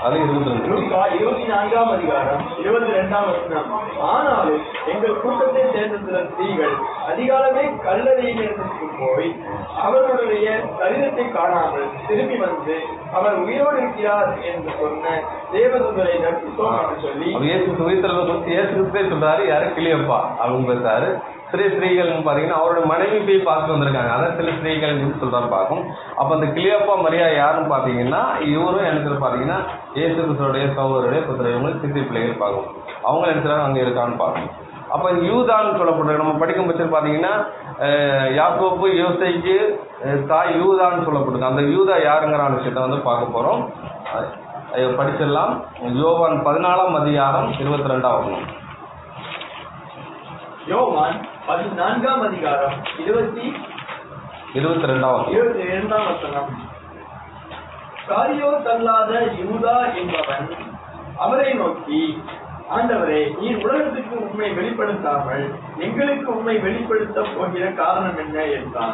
அது 22. 24:22. ஆனாலும் எங்கள் கூட்டத்தை சேர்ந்த சில ஸ்திரீகள் அதிகாலமே கல்லறையிலிருந்து போய் அவர்களுடைய சரீரத்தை காணாமல் திரும்பி வந்து அவர் உயிரோடு இருக்கிறார் என்று சொன்ன தேவதூதரை தரிசித்தோம் என்று சொல்லி இயேசு சொல்றாரு. யாரு? கிளியோப்பா அவங்க பேசுறாரு. சில ஸ்திரீகள்னு பார்த்தீங்கன்னா அவரோட மனைவி போய் பார்த்து வந்திருக்காங்க. அதான் சில ஸ்திரீகள் சொல்றாரு பார்க்கும். அப்போ அந்த கிளியோப்பா மரியா யாருன்னு பார்த்தீங்கன்னா இவரும் எனக்கு பார்த்தீங்கன்னா இயேசு கிறிஸ்துவோடைய சகோதரருடைய புத்திரவங்க சித்தி பிள்ளைகள் பார்க்கும். அவங்க நினைச்சாங்க அங்கே இருக்கான்னு பார்க்கணும். அப்போ யூதான்னு சொல்லப்படுற நம்ம படிக்கும் பட்சம் பார்த்தீங்கன்னா யாக்கோப்பு யோசேக்கு தாய் யூதான்னு சொல்லப்படுது. அந்த யூதா யாருங்கிற விஷயத்த வந்து பார்க்க போகிறோம். படிச்சிடலாம். யோவான் 14:22. யோவான் 14:22. காரியோ தள்ளாத யூதா என்பவன் அவரை நோக்கி, ஆண்டவரே, நீர் உலகத்துக்கு உண்மை வெளிப்படுத்தாமல் எங்களுக்கு உண்மை வெளிப்படுத்த போகிற காரணம் என்ன என்றான்.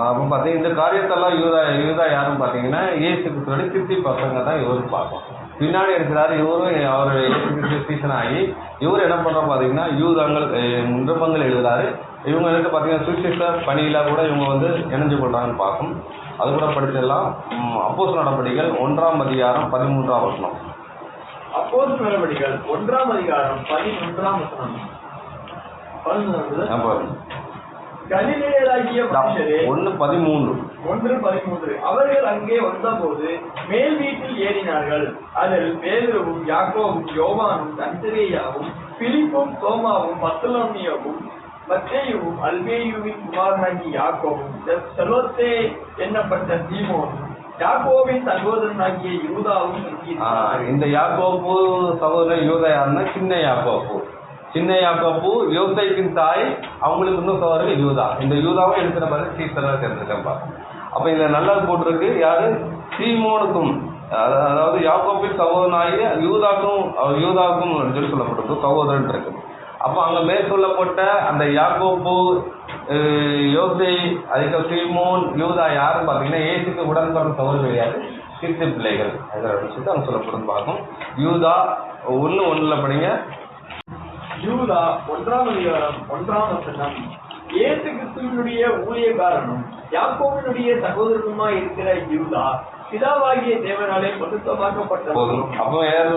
அப்ப பாத்தீங்கன்னா இந்த காரியத்தெல்லாம் யூதா யாருன்னு பாத்தீங்கன்னா இயேசு கிறிஸ்துவோட சித்தி பசங்க தான் இவரு பார்ப்போம். பின்னாடி இருக்கிறாரு இவரும் அவருடைய இயேசு கிறிஸ்து சீசன் ஆகி இவரு என்ன பண்றோம் பாத்தீங்கன்னா யூதங்கள் நிருபங்கள் எழுதுறாரு. இவங்க வந்து பாத்தீங்கன்னா சுவிசேஷ பணியில கூட இவங்க வந்து இணைஞ்சு கொள்றாங்கன்னு பார்க்கும். அது கூட படிச்சிடலாம். அப்போஸ்தலர் நடபடிகள் 1ஆம் அதிகாரம் 13ஆம் வசனம். அப்போஸ்தலர் நடபடிகள் 1ஆம் அதிகாரம் 11ஆம் வசனம். கலிலேயராகிய மனுஷரே 1:13 அவர்கள் அங்கே வந்தபோது மேல் வீட்டில் ஏறினார்கள். அதில் பேதுருவும் யாக்கோபும் யோவானும் அந்திரேயாவும் பிலிப்பும் தோமாவும் பர்த்தலோமியுவும் மத்தேயுவும் அல்பேயுவின் குமாரனாகிய யாக்கோபும் செலோத்தே என்னப்பட்ட சீமோனும் யாக்கோபின் சகோதரனாகிய யூதாவும் இந்த யாக்கோபு சகோதரன் யூதா யாருன்னா சின்ன யாக்கோபு யோசேப்பின் தாய், அவங்களுக்கு இன்னும் சகோதரர் யூதா. இந்த யூதாவும் எடுக்கிற மாதிரி சீசராக சேர்ந்துருக்கேன்ப்பா. அப்போ இதில் நல்லா போட்டிருக்கு யாரு, சீமோனுக்கும், அதாவது யாக்கோபின் சகோதரனாகிய யூதாவுக்கும் சொல்லி சொல்லப்பட்டிருக்கு, சகோதரன் இருக்கு. அப்போ அங்கே மேற்கொள்ளப்பட்ட அந்த யாக்கோபு, யோசே, அதுக்கு சீமோன், யூதா யாருன்னு பார்த்தீங்கன்னா ஏசுக்கு உடன்பிறந்த சகோதரர் கிடையாது, சிறு பிள்ளைகள். அதில் விஷயத்தை அவங்க சொல்லப்படும் பார்க்கும். யூதா 1:1 படிங்க. யூதா 1ஆம் அதிகாரம் 1ஆம் வசனம். இயேசு கிறிஸ்துவினுடைய ஊழியக்காரனும் யாக்கோபினுடைய சகோதரனுமாய் இருக்கிற யூதா பிதாவாகிய தேவனாலே பரிசுத்தமாக்கப்பட்ட போதும். அப்போ யாரு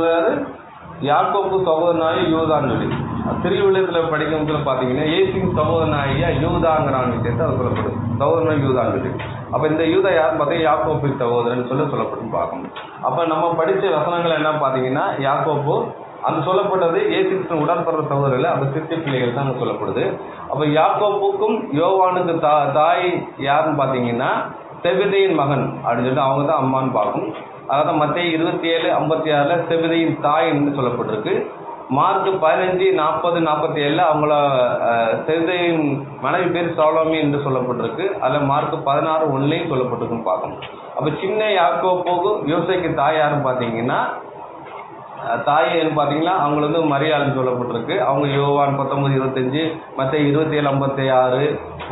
யாக்கோபு சகோதரனாகி யூதான்னு சொல்லி திருவிழத்தில் படிக்கும் பார்த்தீங்கன்னா இயேசுவின் சகோதரனாகிய யூதாங்கிறான்னு சேர்த்து அது சொல்லப்படும், சகோதரன் யூதான்னு சொல்லி. அப்போ இந்த யூதா யாருன்னு பார்த்தீங்கன்னா யாக்கோபின் சகோதரன் சொல்லப்படும் பார்க்கணும். அப்போ நம்ம படித்த வசனங்கள் என்ன பார்த்தீங்கன்னா யாக்கோபு அந்த சொல்லப்பட்டது இயேசு கிறிஸ்துவின் உடன்பிறந்த சகோதரர்கள், அந்த சிறு பிள்ளைகள் தான் அங்கே சொல்லப்படுது. அப்போ யாக்கோபுக்கும் யோவானுக்கு தாய் யாருன்னு பார்த்தீங்கன்னா செபெதேயின் மகன் அப்படின்னு சொல்லிட்டு அவங்க தான் அம்மான்னு பார்க்கும். அதாவது மத்தேயு 27:56 செபெதேயின் தாய் என்று சொல்லப்பட்டிருக்கு. மார்க் 15:40-47 அவங்கள செபெதேயின் மனைவி பேர் சாலோமி என்று சொல்லப்பட்டிருக்கு. அதில் மார்க் 16:1 சொல்லப்பட்டிருக்குன்னு பார்க்கணும். அப்போ சின்ன யாக்கோபுக்கு யோசேக்கு தாய் யாருன்னு பார்த்தீங்கன்னா தாய் பார்த்தீங்கன்னா அவங்களுக்கு வந்து மரியாள்னு சொல்லப்பட்டிருக்கு. அவங்க யோவான் 19:25, மத்தேயு 27:56,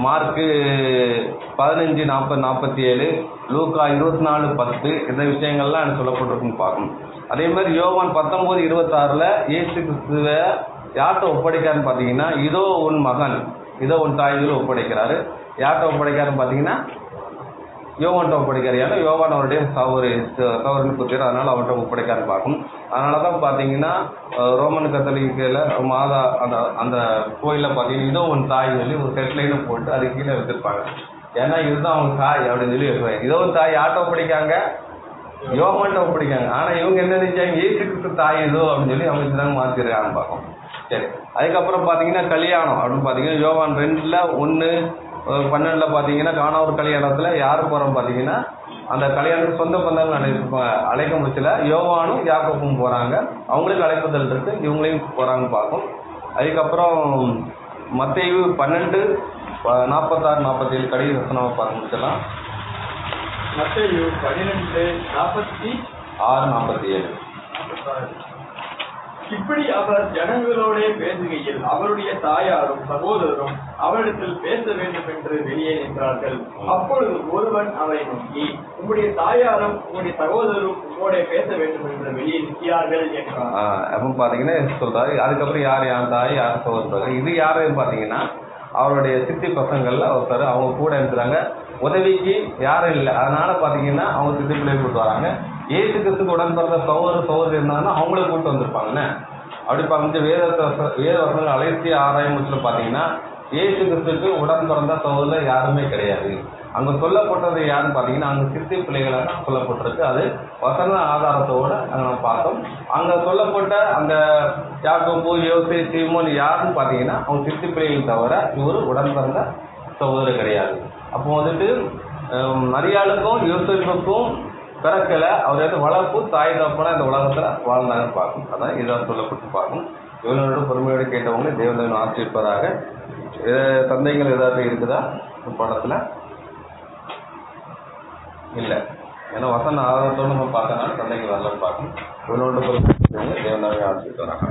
மார்க்கு 15:40-47, லூக்கா 24:10 இந்த விஷயங்கள்லாம் எனக்கு சொல்லப்பட்டிருக்குன்னு பார்க்கணும். அதே மாதிரி யோவான் 19:26 இயேசு கிறிஸ்துவை யார்கிட்ட ஒப்படைக்காருன்னு பார்த்தீங்கன்னா இதோ உன் மகன், இதோ உன் தாய்கள் ஒப்படைக்கிறாரு. யார்கிட்ட ஒப்படைக்காருன்னு பார்த்தீங்கன்னா யோவான்கிட்ட ஒப்படைக்காரு. ஏன்னா யோவான் அவருடைய சகோதரனுக்கு பேர், அதனால் அவர்கிட்ட ஒப்படைக்காரு பார்க்கும். அதனால தான் பார்த்தீங்கன்னா ரோமன் கத்தோலிக்கில் மாதா அந்த கோயிலில் பார்த்தீங்கன்னா இதோ உன் தாய் சொல்லி ஒரு செட்லைனை போட்டு அது கீழே வச்சுருப்பாங்க. ஏன்னா இதுதான் அவங்க தாய் அப்படின்னு சொல்லி வைப்பாங்க. இதோ ஒரு தாய் யார்கிட்ட ஒப்படைக்காங்க, யோவான்கிட்ட ஒப்படைக்காங்க. ஆனால் இவங்க என்ன நினைச்சாங்க, இயேசு கிறிஸ்து தாய் இதோ அப்படின்னு சொல்லி அவங்க இதுதாங்க மாற்றிருக்கான்னு பார்ப்போம். சரி, அதுக்கப்புறம் பார்த்தீங்கன்னா கல்யாணம் அப்படின்னு பார்த்தீங்கன்னா யோவான் 2:1-12 பார்த்தீங்கன்னா காணாவூர் கல்யாணத்தில் யார் போகிறோம் பார்த்தீங்கன்னா அந்த கல்யாணத்துக்கு சொந்த பந்தங்கள் அழைக்க முடிச்சல யோவானும் யாக்கோபும் போகிறாங்க. அவங்களுக்கு அழைப்புதல் இருக்கு, இவங்களையும் போகிறாங்கன்னு பார்க்கும். அதுக்கப்புறம் மத்தேயு 12:46-47 கடைசி வசனமாக பார்க்க முடிச்சலாம். மத்தேயு 12:46-47. இப்படி அவர் ஜனங்களோட பேசுகையில் அவருடைய தாயாரும் சகோதரரும் அவரிடத்தில் பேச வேண்டும் என்று வெளியே நின்றார்கள். அப்பொழுது ஒருவன் அவரை நோக்கி, உங்களுடைய தாயாரும் உங்களுடைய சகோதரரும் உங்களோட பேச வேண்டும் என்று வெளியே நிற்கிறார்கள் என்றார். அப்போ பார்த்தீங்கன்னா சொல்றாரு. அதுக்கப்புறம் யார் தாய் யார் சகோதரர், இது யாரும் பார்த்தீங்கன்னா அவருடைய சித்தி பசங்கள்ல ஒருத்தர், அவங்க கூட இருக்கிறாங்க. உதவிக்கு யாரும் இல்லை, அதனால பார்த்தீங்கன்னா அவங்க சித்தி பிள்ளையை கூப்பிட்டு வராங்க. ஏசு கிறிஸ்துக்கு உடன் பிறந்த சகோதரி இருந்தாங்கன்னா அவங்கள கூப்பிட்டு வந்திருப்பாங்கன்னு. அப்படி பார்த்து வேத வசனங்கள் அழைச்சி ஆராய்ச்சியில் பார்த்தீங்கன்னா ஏசு கிறிஸ்துக்கு உடன் பிறந்த சகோதரர் யாருமே கிடையாது. அங்கே சொல்லப்பட்டது யாருன்னு பார்த்தீங்கன்னா அங்கே சித்தி பிள்ளைகளாக சொல்லப்பட்டிருக்கு. அது வசன ஆதாரத்தோடு நம்ம பார்த்தோம். அங்கே சொல்லப்பட்ட அந்த யாக்கோபு, யோசே, சீமோன் யாருன்னு பார்த்தீங்கன்னா அவங்க சித்தி பிள்ளைகள் தவிர இவர் உடன் பிறந்த சகோதரர் கிடையாது. அப்போ வந்துட்டு மரியாளுக்கும் யோசேப்புக்கும் பிறக்கலை, அவர் வளர்ப்பு தாய் தகப்பனா இந்த உலகத்தில் வாழ்ந்தாங்கன்னு பார்க்கும். அதான் இதான் சொல்லப்பட்டு பார்க்கும். இவனோட பொறுமையோடு கேட்டவங்க தேவன் ஆசிரியப்பதாக. சந்தைகள் ஏதாவது இருக்குதா படத்தில்? இல்லை, ஏன்னா வசன ஆதாரத்தோடு நம்ம பார்த்தனால சந்தைகள் வரலன்னு பார்க்கணும். இவனோட பொறுமை தேவனாவே ஆசிரியப்பதாக.